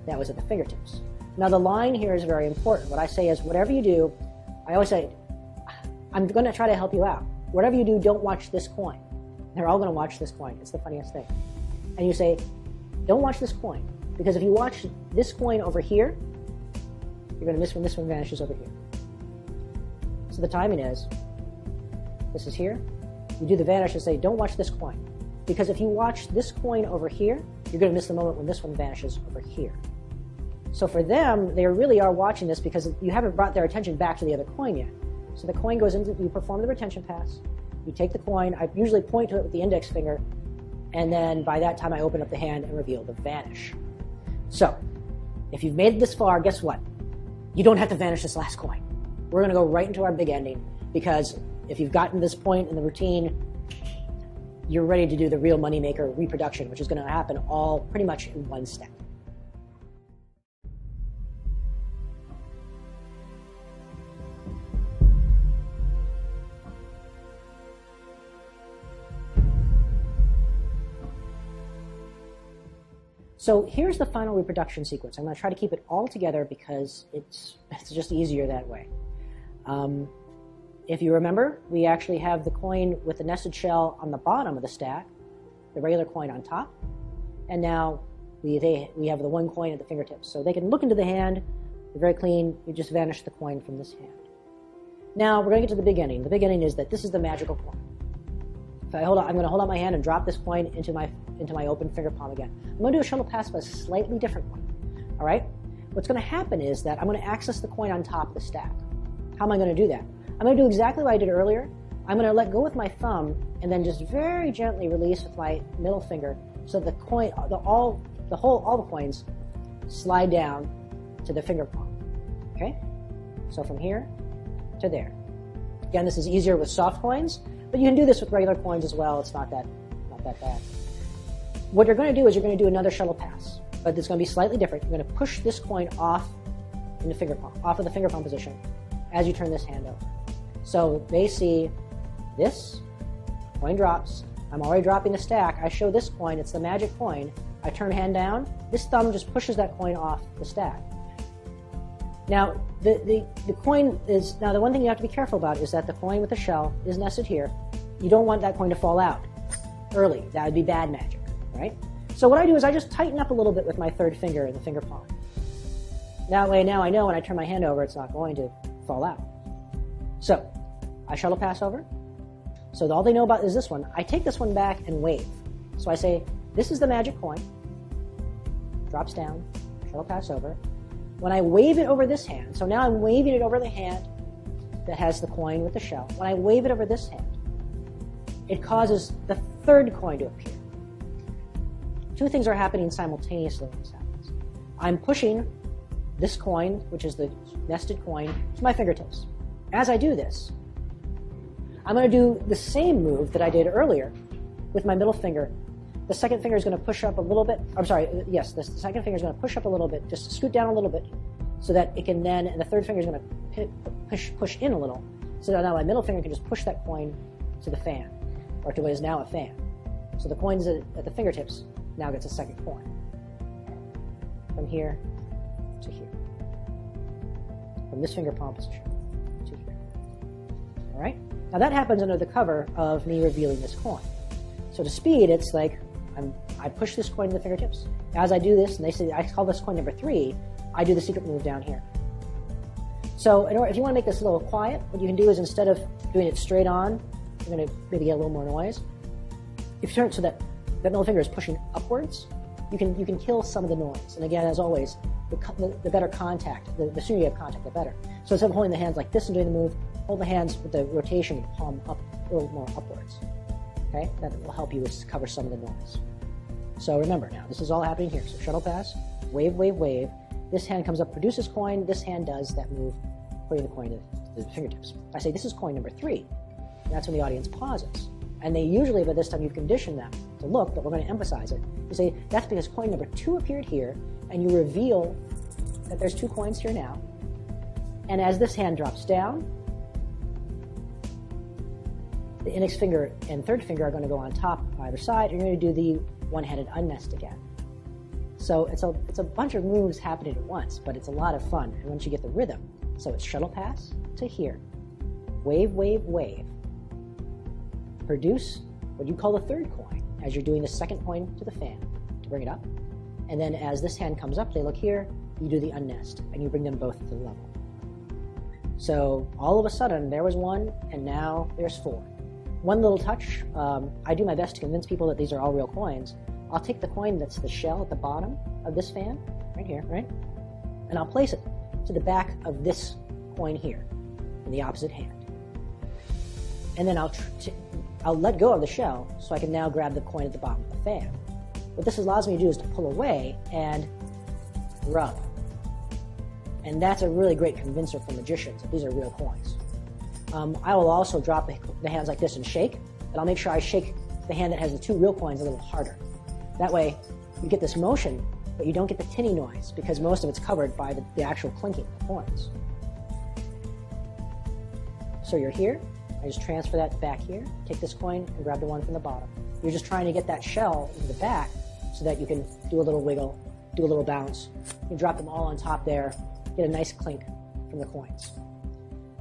that was at the fingertips. Now the line here is very important. What I say is whatever you do, I always say, I'm going to try to help you out. Whatever you do, don't watch this coin. They're all going to watch this coin. It's the funniest thing. And you say, don't watch this coin. Because if you watch this coin over here, you're going to miss when this one vanishes over here. So the timing is, this is here. You do the vanish and say, don't watch this coin. Because if you watch this coin over here, you're going to miss the moment when this one vanishes over here. So for them, they really are watching this because you haven't brought their attention back to the other coin yet. So the coin goes into, you perform the retention pass, you take the coin, I usually point to it with the index finger, and then by that time I open up the hand and reveal the vanish. So, if you've made it this far, guess what? You don't have to vanish this last coin. We're going to go right into our big ending because if you've gotten to this point in the routine, you're ready to do the real moneymaker reproduction, which is going to happen all pretty much in one step. So here's the final reproduction sequence. I'm going to try to keep it all together because it's just easier that way. If you remember, we actually have the coin with the nested shell on the bottom of the stack, the regular coin on top, and now we have the one coin at the fingertips. So they can look into the hand, they're very clean, you just vanish the coin from this hand. Now we're going to get to the big ending. The big ending is that this is the magical coin. If I'm going to hold out my hand and drop this coin into my open finger palm again. I'm going to do a shuttle pass, but a slightly different one. All right? What's going to happen is that I'm going to access the coin on top of the stack. How am I going to do that? I'm going to do exactly what I did earlier. I'm going to let go with my thumb and then just very gently release with my middle finger so the coin, all the coins slide down to the finger palm. Okay? So from here to there. Again, this is easier with soft coins, but you can do this with regular coins as well. It's not that bad. What you're going to do is you're going to do another shuttle pass, but it's going to be slightly different. You're going to push this coin off in the finger palm, off of the finger palm position as you turn this hand over. So they see this, coin drops. I'm already dropping the stack. I show this coin, it's the magic coin. I turn hand down. This thumb just pushes that coin off the stack. Now, the coin is, now the one thing you have to be careful about is that the coin with the shell is nested here. You don't want that coin to fall out early. That would be bad magic, right? So what I do is I just tighten up a little bit with my third finger in the finger palm. That way now I know when I turn my hand over, it's not going to fall out. So I shuttle pass over. So all they know about is this one. I take this one back and wave. So I say, this is the magic coin. Drops down, shuttle pass over. When I wave it over this hand, so now I'm waving it over the hand that has the coin with the shell. When I wave it over this hand, it causes the third coin to appear. Two things are happening simultaneously when this happens. I'm pushing this coin, which is the nested coin, to my fingertips. As I do this, I'm going to do the same move that I did earlier with my middle finger. The second finger is going to push up a little bit. I'm sorry, yes, the second finger is going to push up a little bit, just scoot down a little bit, so that it can then, and the third finger is going to push in a little, So now my middle finger can just push that coin to the fan, or to what is now a fan. So the coins at the fingertips now gets a second coin. From here to here. From this finger palm position to here. All right? Now that happens under the cover of me revealing this coin. So to speed, it's like I push this coin to the fingertips. As I do this, and they say I call this coin number 3, I do the secret move down here. So if you want to make this a little quiet, what you can do is instead of doing it straight on, you're going to maybe get a little more noise. If you turn it so that middle finger is pushing upwards, you can kill some of the noise. And again, as always, the better contact, the sooner you have contact, the better. So instead of holding the hands like this and doing the move, hold the hands with the rotation, palm up, a little more upwards. Okay, that will help you cover some of the noise. So remember now, this is all happening here. So shuttle pass, wave, wave, wave. This hand comes up, produces coin. This hand does that move, putting the coin to the fingertips. I say this is coin number 3. And that's when the audience pauses. And they usually, by this time, you've conditioned them to look, but we're going to emphasize it. You say, that's because coin number 2 appeared here, and you reveal that there's 2 coins here now. And as this hand drops down, the index finger and third finger are going to go on top on either side, and you're going to do the one-handed unnest again. So it's a bunch of moves happening at once, but it's a lot of fun, and once you get the rhythm. So it's shuttle pass to here, wave, wave, wave. Produce what you call the third coin as you're doing the second coin to the fan to bring it up. And then as this hand comes up, they look here, you do the unnest, and you bring them both to the level. So all of a sudden, there was 1, and now there's 4. One little touch, I do my best to convince people that these are all real coins. I'll take the coin that's the shell at the bottom of this fan, right here, right? And I'll place it to the back of this coin here, in the opposite hand. And then I'll let go of the shell so I can now grab the coin at the bottom of the fan. What this allows me to do is to pull away and rub. And that's a really great convincer for magicians that these are real coins. I will also drop the hands like this and shake, but I'll make sure I shake the hand that has the 2 real coins a little harder. That way, you get this motion, but you don't get the tinny noise because most of it's covered by the actual clinking of the coins. So you're here. I just transfer that back here, take this coin, and grab the one from the bottom. You're just trying to get that shell into the back so that you can do a little wiggle, do a little bounce. You drop them all on top there, get a nice clink from the coins.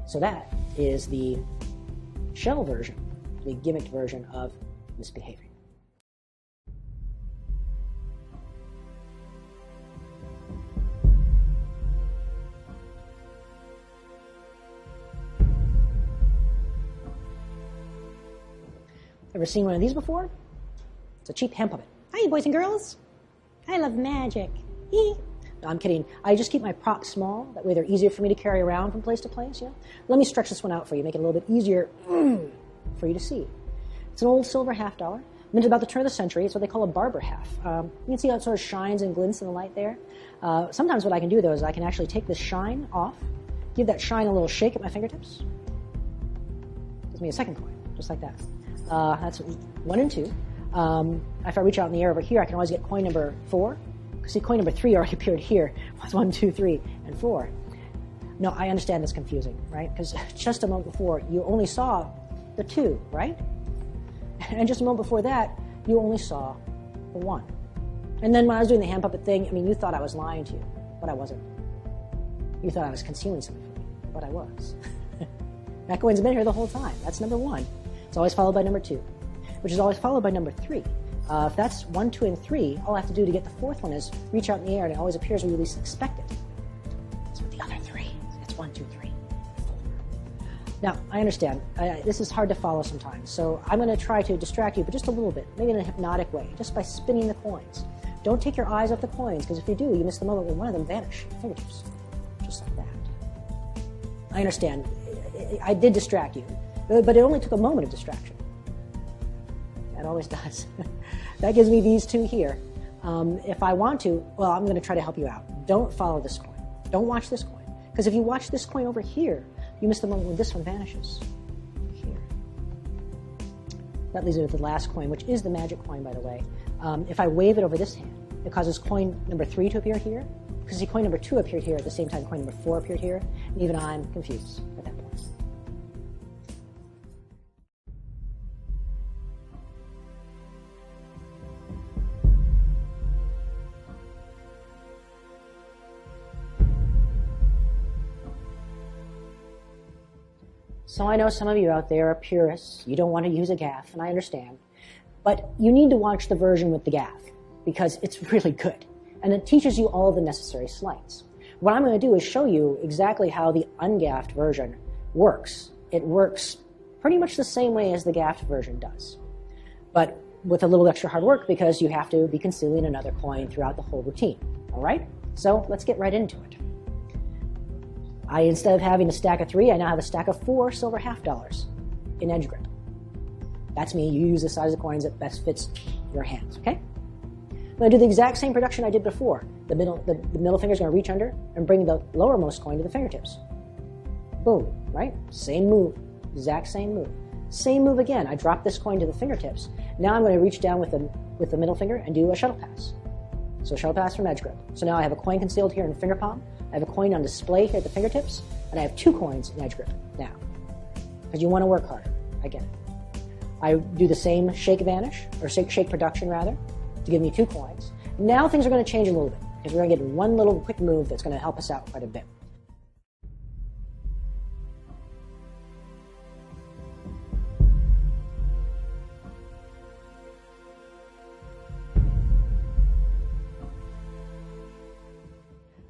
So that is the shell version, the gimmicked version of Misbehavin. Ever seen one of these before? It's a cheap hand puppet. Hi, boys and girls. I love magic. No, I'm kidding. I just keep my props small. That way they're easier for me to carry around from place to place. Yeah. Let me stretch this one out for you, make it a little bit easier for you to see. It's an old silver $50. Minted about the turn of the century. It's what they call a barber half. You can see how it sort of shines and glints in the light there. Sometimes what I can do, though, is I can actually take this shine off, give that shine a little shake at my fingertips. Gives me a second coin, just like that. That's 1 and 2. If I reach out in the air over here, I can always get coin number 4. See, coin number 3 already appeared here. It's 1, 2, 3, and 4. No, I understand it's confusing, right? Because just a moment before, you only saw the 2, right? And just a moment before that, you only saw the 1. And then when I was doing the hand puppet thing, I mean, you thought I was lying to you, but I wasn't. You thought I was concealing something from you, but I was. That coin's been here the whole time. That's number 1. It's always followed by number 2, which is always followed by number 3. If that's 1, 2, and 3, all I have to do to get the 4th one is reach out in the air, and it always appears where you least expect it. It's with the other 3. It's 1, 2, 3, 4. Now, I understand. This is hard to follow sometimes, so I'm going to try to distract you, but just a little bit, maybe in a hypnotic way, just by spinning the coins. Don't take your eyes off the coins, because if you do, you miss the moment when one of them vanish at your fingertips. Just like that. I understand. I did distract you, but it only took a moment of distraction. It always does. That gives me these 2 here. If I want to, well, I'm going to try to help you out. Don't follow this coin. Don't watch this coin. Because if you watch this coin over here, you miss the moment when this one vanishes. Here. That leaves me with the last coin, which is the magic coin, by the way. If I wave it over this hand, it causes coin number 3 to appear here. Because see, coin number 2 appeared here at the same time coin number 4 appeared here. And even I'm confused at that point. So I know some of you out there are purists. You don't want to use a gaff, and I understand. But you need to watch the version with the gaff because it's really good. And it teaches you all the necessary sleights. What I'm going to do is show you exactly how the ungaffed version works. It works pretty much the same way as the gaffed version does, but with a little extra hard work because you have to be concealing another coin throughout the whole routine. All right? So let's get right into it. Instead of having a stack of 3, I now have a stack of 4 silver half dollars in edge grip. That's me. You use the size of coins that best fits your hands, okay? I'm going to do the exact same production I did before. The middle finger is going to reach under and bring the lowermost coin to the fingertips. Boom, right? Same move, exact same move. Same move again. I drop this coin to the fingertips. Now I'm going to reach down with the middle finger and do a shuttle pass. So shuttle pass from edge grip. So now I have a coin concealed here in the finger palm. I have a coin on display here at the fingertips, and I have 2 coins in edge grip now. Because you want to work harder. I get it. I do the same shake vanish, or shake production rather, to give me 2 coins. Now things are going to change a little bit, because we're going to get one little quick move that's going to help us out quite a bit.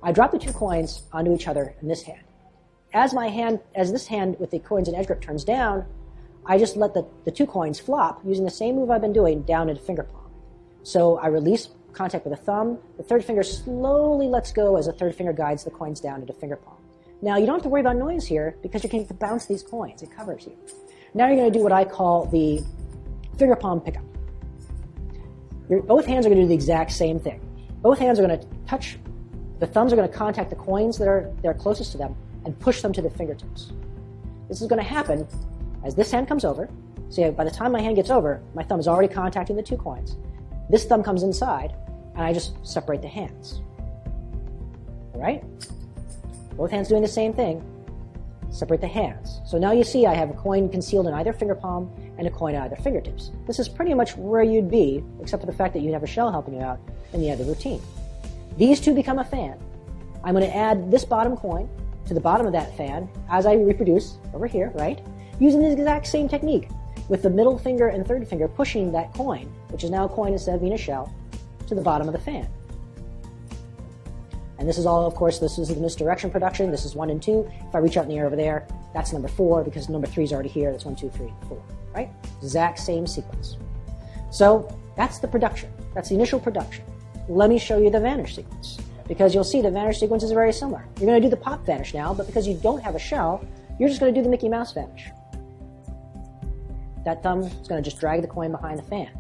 I drop the 2 coins onto each other in this hand. As this hand with the coins in edge grip turns down, I just let the 2 coins flop using the same move I've been doing down into finger palm. So I release contact with the thumb. The third finger slowly lets go as the third finger guides the coins down into finger palm. Now you don't have to worry about noise here because you can bounce these coins. It covers you. Now you're going to do what I call the finger palm pickup. Both hands are going to do the exact same thing. Both hands are going to touch. The thumbs are going to contact the coins that are closest to them and push them to the fingertips. This is going to happen as this hand comes over. See, by the time my hand gets over, my thumb is already contacting the 2 coins. This thumb comes inside, and I just separate the hands. All right? Both hands doing the same thing. Separate the hands. So now you see I have a coin concealed in either finger palm and a coin at either fingertips. This is pretty much where you'd be, except for the fact that you have a shell helping you out in the other routine. These 2 become a fan. I'm going to add this bottom coin to the bottom of that fan as I reproduce over here, right? Using the exact same technique with the middle finger and third finger pushing that coin, which is now a coin instead of being a shell, to the bottom of the fan. And this is all, of course, this is the misdirection production. This is 1 and 2. If I reach out in the air over there, that's number 4 because number 3 is already here. That's 1, 2, 3, 4, right? Exact same sequence. So that's the production. That's the initial production. Let me show you the vanish sequence because you'll see the vanish sequence is very similar. You're going to do the pop vanish now, but because you don't have a shell, you're just going to do the Mickey Mouse vanish. That thumb is going to just drag the coin behind the fan.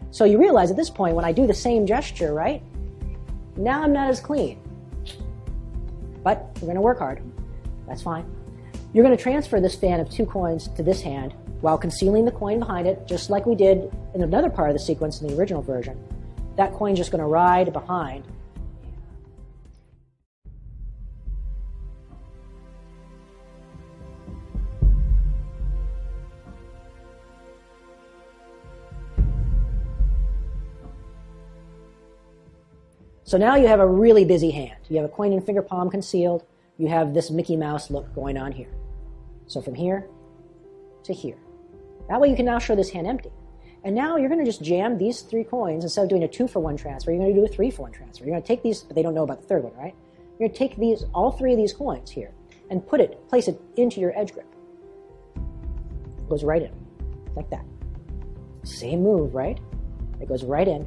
So you realize at this point when I do the same gesture, right? Now I'm not as clean. But we're going to work hard. That's fine. You're going to transfer this fan of 2 coins to this hand while concealing the coin behind it, just like we did in another part of the sequence in the original version. That coin's just going to ride behind. So now you have a really busy hand. You have a coin in finger palm concealed. You have this Mickey Mouse look going on here. So from here to here. That way you can now show this hand empty. And now you're going to just jam these 3 coins. Instead of doing a 2-for-1 transfer, you're going to do a 3-for-1 transfer. You're going to take these, but they don't know about the third one, right? You're going to take these, all 3 of these coins here and place it into your edge grip. It goes right in, like that. Same move, right? It goes right in,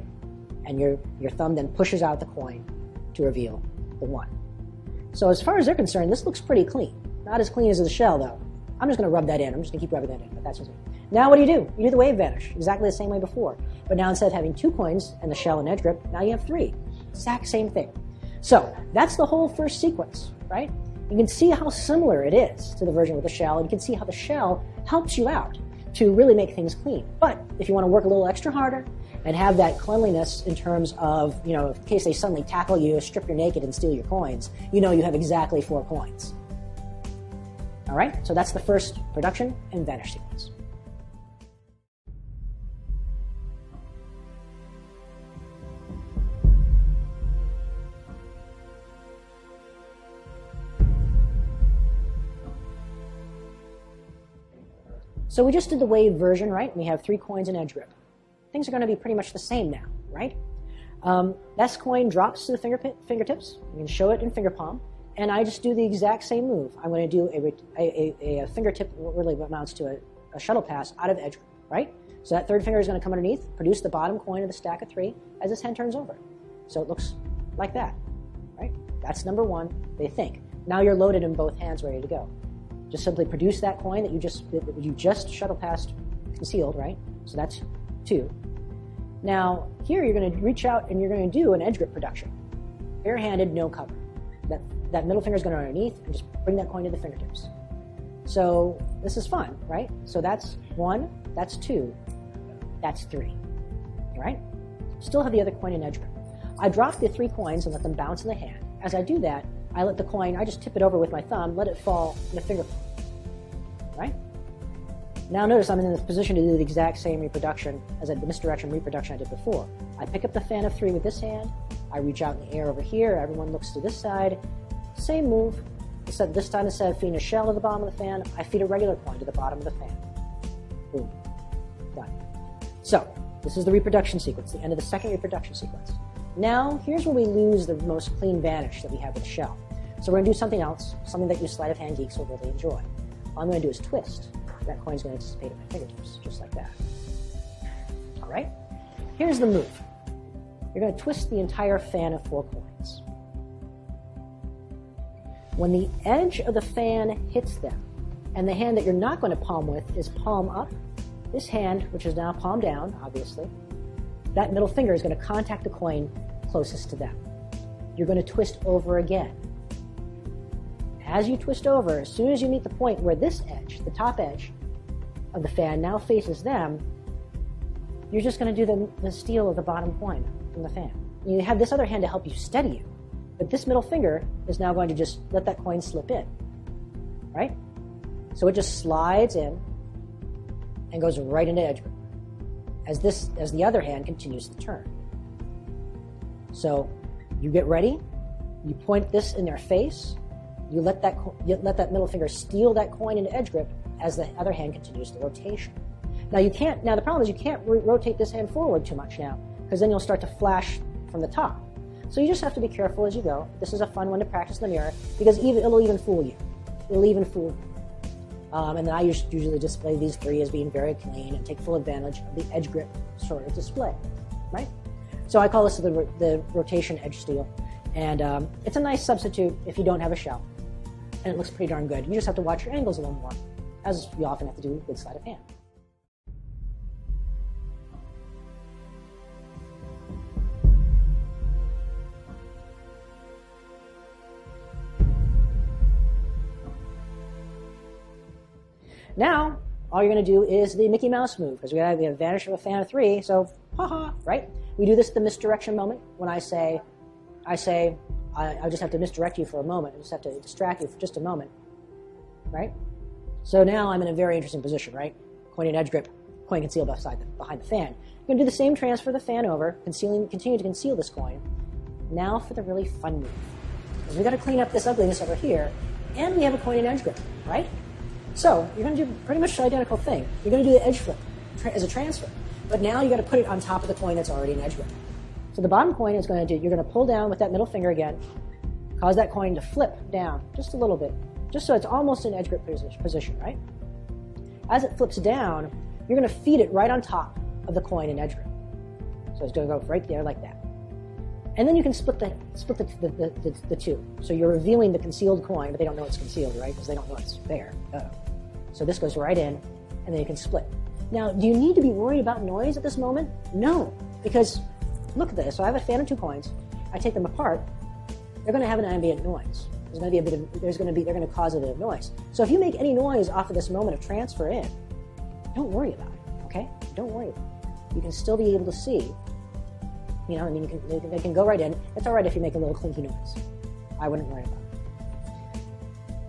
and your thumb then pushes out the coin to reveal the 1. So as far as they're concerned, this looks pretty clean. Not as clean as the shell, though. I'm just going to rub that in. I'm just going to keep rubbing that in, but that's just it. Now what do? You do the wave vanish, exactly the same way before. But now instead of having 2 coins and the shell and edge grip, now you have 3. Exact same thing. So that's the whole first sequence, right? You can see how similar it is to the version with the shell, and you can see how the shell helps you out to really make things clean. But if you want to work a little extra harder and have that cleanliness in terms of, in case they suddenly tackle you, strip you naked, and steal your coins, you have exactly 4 coins. All right, so that's the first production and vanish sequence. So we just did the wave version, right? We have 3 coins in edge grip. Things are going to be pretty much the same now, right? This coin drops to the fingertips. You can show it in finger palm. And I just do the exact same move. I'm going to do a fingertip, what really amounts to a shuttle pass out of edge grip, right? So that third finger is going to come underneath, produce the bottom coin of the stack of 3 as this hand turns over. So it looks like that, right? That's number 1, they think. Now you're loaded in both hands, ready to go. Just simply produce that coin that you just shuttle passed concealed, right? So that's 2. Now, here you're going to reach out and you're going to do an edge grip production. Barehanded, no cover. That middle finger is going to underneath and just bring that coin to the fingertips. So this is fun, right? So that's 1, that's 2, that's 3, all right? Still have the other coin in edge grip. I drop the 3 coins and let them bounce in the hand. As I do that, I let the coin, I just tip it over with my thumb, let it fall in the finger palm, right? Now notice I'm in this position to do the exact same reproduction as the misdirection reproduction I did before. I pick up the fan of 3 with this hand, I reach out in the air over here, everyone looks to this side, same move, except this time instead of feeding a shell to the bottom of the fan, I feed a regular coin to the bottom of the fan. Boom. Done. So, this is the reproduction sequence, the end of the second reproduction sequence. Now, here's where we lose the most clean vanish that we have with the shell. So we're going to do something else, something that you sleight of hand geeks will really enjoy. All I'm going to do is twist. That coin's going to anticipate at my fingertips, just like that. All right? Here's the move. You're going to twist the entire fan of 4 coins. When the edge of the fan hits them, and the hand that you're not going to palm with is palm up, this hand, which is now palm down, obviously, that middle finger is going to contact the coin closest to them. You're going to twist over again. As you twist over, as soon as you meet the point where this edge, the top edge of the fan, now faces them, you're just going to do the steal of the bottom coin from the fan. You have this other hand to help you steady you, but this middle finger is now going to just let that coin slip in, right? So it just slides in and goes right into edge grip as the other hand continues to turn. So you get ready, you point this in their face, you let that middle finger steal that coin into edge grip as the other hand continues the rotation. Now the problem is you can't rotate this hand forward too much now, because then you'll start to flash from the top. So you just have to be careful as you go. This is a fun one to practice in the mirror, because it'll even fool you. It'll even fool you. And then I usually display these 3 as being very clean and take full advantage of the edge grip sort of display, right? So I call this the rotation edge steal. And it's a nice substitute if you don't have a shell. And it looks pretty darn good. You just have to watch your angles a little more, as you often have to do with sleight of hand. Now, all you're going to do is the Mickey Mouse move, because we have vanish of a fan of 3, so haha, right? We do this at the misdirection moment when I say, I just have to misdirect you for a moment. I just have to distract you for just a moment, right? So now I'm in a very interesting position, right? Coin in edge grip, coin concealed behind the fan. You're going to do the same transfer the fan over, continue to conceal this coin. Now for the really fun move. Because we've got to clean up this ugliness over here, and we have a coin in edge grip, right? So you're going to do pretty much the identical thing. You're going to do the edge flip as a transfer, but now you got to put it on top of the coin that's already in edge grip. So the bottom coin is going to you're going to pull down with that middle finger again, cause that coin to flip down just a little bit, just so it's almost in edge grip position, right? As it flips down, you're going to feed it right on top of the coin in edge grip. So it's going to go right there like that. And then you can split the 2. So you're revealing the concealed coin, but they don't know it's concealed, right? Because they don't know it's there. So this goes right in, and then you can split. Now, do you need to be worried about noise at this moment? No, because look at this. So I have a fan of 2 coins. I take them apart. They're going to have an ambient noise. There's going to be they're going to cause a bit of noise. So if you make any noise off of this moment of transfer in, don't worry about it. Okay? Don't worry about it. You can still be able to see. You know, I mean, they can go right in. It's all right if you make a little clinky noise. I wouldn't worry about it.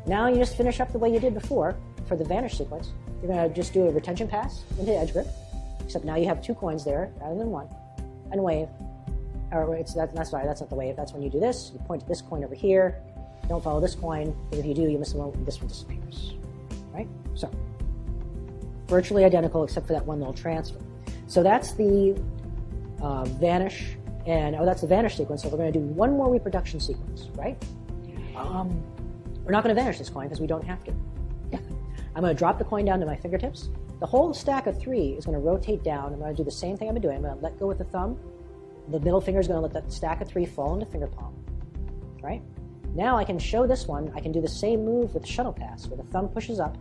Now you just finish up the way you did before for the vanish sequence. You're going to just do a retention pass into edge grip, except now you have 2 coins there rather than 1, and wave. Or that's not the wave. That's when you do this. You point to this coin over here. Don't follow this coin, because if you do, you miss the one. This one disappears. Right? So virtually identical except for that one little transfer. So that's the vanish, and that's the vanish sequence. So we're going to do one more reproduction sequence, right? We're not going to vanish this coin because we don't have to. I'm going to drop the coin down to my fingertips. The whole stack of 3 is going to rotate down. I'm going to do the same thing I've been doing. I'm going to let go with the thumb. The middle finger is going to let that stack of 3 fall into finger palm, right? Now I can show this one. I can do the same move with the shuttle pass, where the thumb pushes up,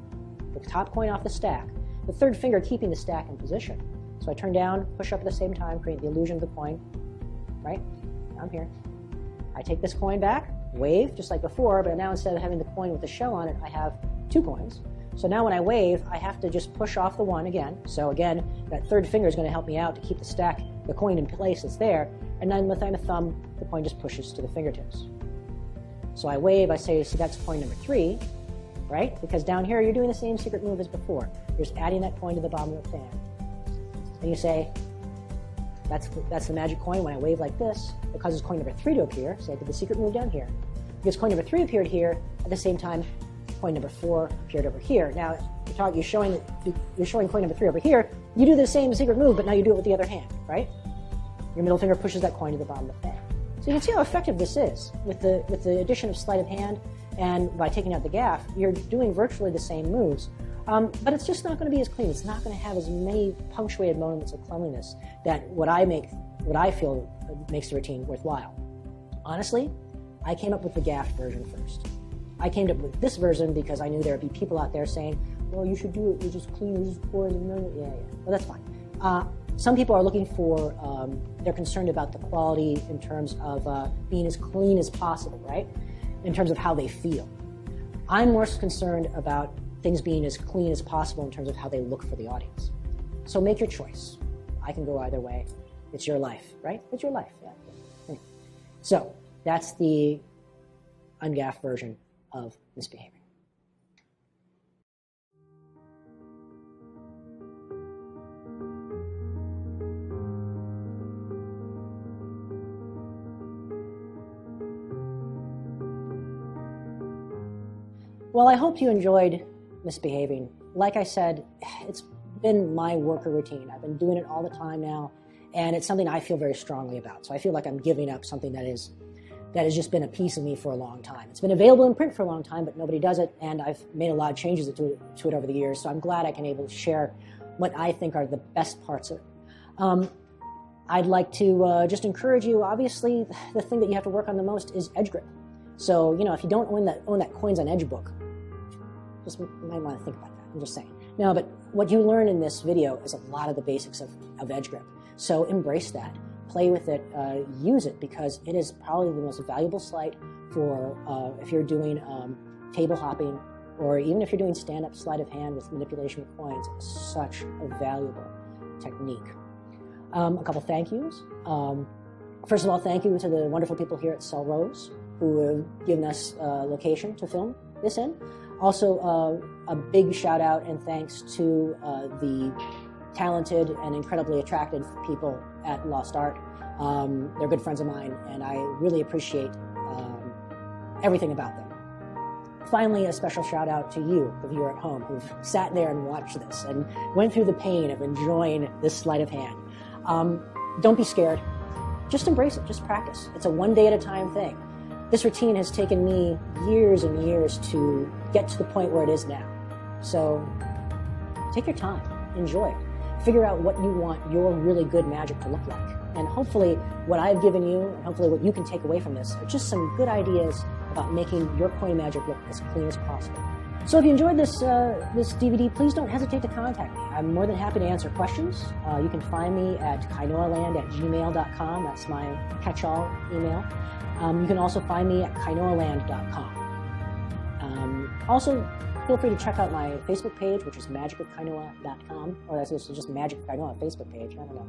the top coin off the stack, the third finger keeping the stack in position. So I turn down, push up at the same time, create the illusion of the coin, right? I'm here. I take this coin back, wave, just like before, but now instead of having the coin with the shell on it, I have 2 coins. So now when I wave, I have to just push off the 1 again. So again, that third finger is going to help me out to keep the coin in place that's there. And then with my thumb, the coin just pushes to the fingertips. So I wave, I say, so that's coin number 3, right? Because down here, you're doing the same secret move as before. You're just adding that coin to the bottom of the fan. And you say, that's the magic coin. When I wave like this, it causes coin number 3 to appear. So I did the secret move down here. Because coin number 3 appeared here, at the same time, coin number 4 appeared over here. Now, you're showing coin number 3 over here. You do the same secret move, but now you do it with the other hand, right? Your middle finger pushes that coin to the bottom of the fan. So you can see how effective this is. With the addition of sleight of hand and by taking out the gaff, you're doing virtually the same moves. But it's just not going to be as clean. It's not going to have as many punctuated moments of cleanliness that what I feel makes the routine worthwhile. Honestly, I came up with the gaff version first. I came up with this version because I knew there would be people out there saying, well, you should do it, you just clean, you just pour it in the yeah. Well, that's fine. Some people are looking for, they're concerned about the quality in terms of being as clean as possible, right? In terms of how they feel. I'm more concerned about things being as clean as possible in terms of how they look for the audience. So make your choice. I can go either way. It's your life, right? It's your life. Yeah. So that's the ungaffed version of Misbehavin. Well, I hope you enjoyed Misbehavin. Like I said, it's been my worker routine. I've been doing it all the time now, and it's something I feel very strongly about. So I feel like I'm giving up something that has just been a piece of me for a long time. It's been available in print for a long time, but nobody does it, and I've made a lot of changes to it over the years, so I'm glad I can able to share what I think are the best parts of it. I'd like to just encourage you, obviously, the thing that you have to work on the most is edge grip. So, if you don't own that Coins on Edge book, just you might want to think about that. I'm just saying. No, but what you learn in this video is a lot of the basics of edge grip. So embrace that. Play with it. Use it, because it is probably the most valuable sleight for if you're doing table hopping, or even if you're doing stand-up sleight of hand with manipulation with coins. Such a valuable technique. A couple thank yous. First of all, thank you to the wonderful people here at Cell Rose who have given us a location to film this in. Also, a big shout out and thanks to the talented and incredibly attractive people at Lost Art. They're good friends of mine, and I really appreciate everything about them. Finally, a special shout out to you, the viewer at home, who've sat there and watched this and went through the pain of enjoying this sleight of hand. Don't be scared. Just embrace it. Just practice. It's a one day at a time thing. This routine has taken me years and years to get to the point where it is now. So take your time. Enjoy it. Figure out what you want your really good magic to look like. And hopefully what I've given you, and hopefully what you can take away from this, are just some good ideas about making your coin magic look as clean as possible. So if you enjoyed this DVD, please don't hesitate to contact me. I'm more than happy to answer questions. You can find me at kainoaland@gmail.com. That's my catch-all email. You can also find me at kainoaland.com. Also, feel free to check out my Facebook page, which is magicofkainoa.com, or that's just Magic of Kainoa Facebook page. I don't know.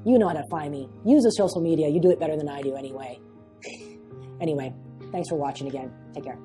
You know how to find me. Use the social media. You do it better than I do anyway. Anyway, thanks for watching again. Take care.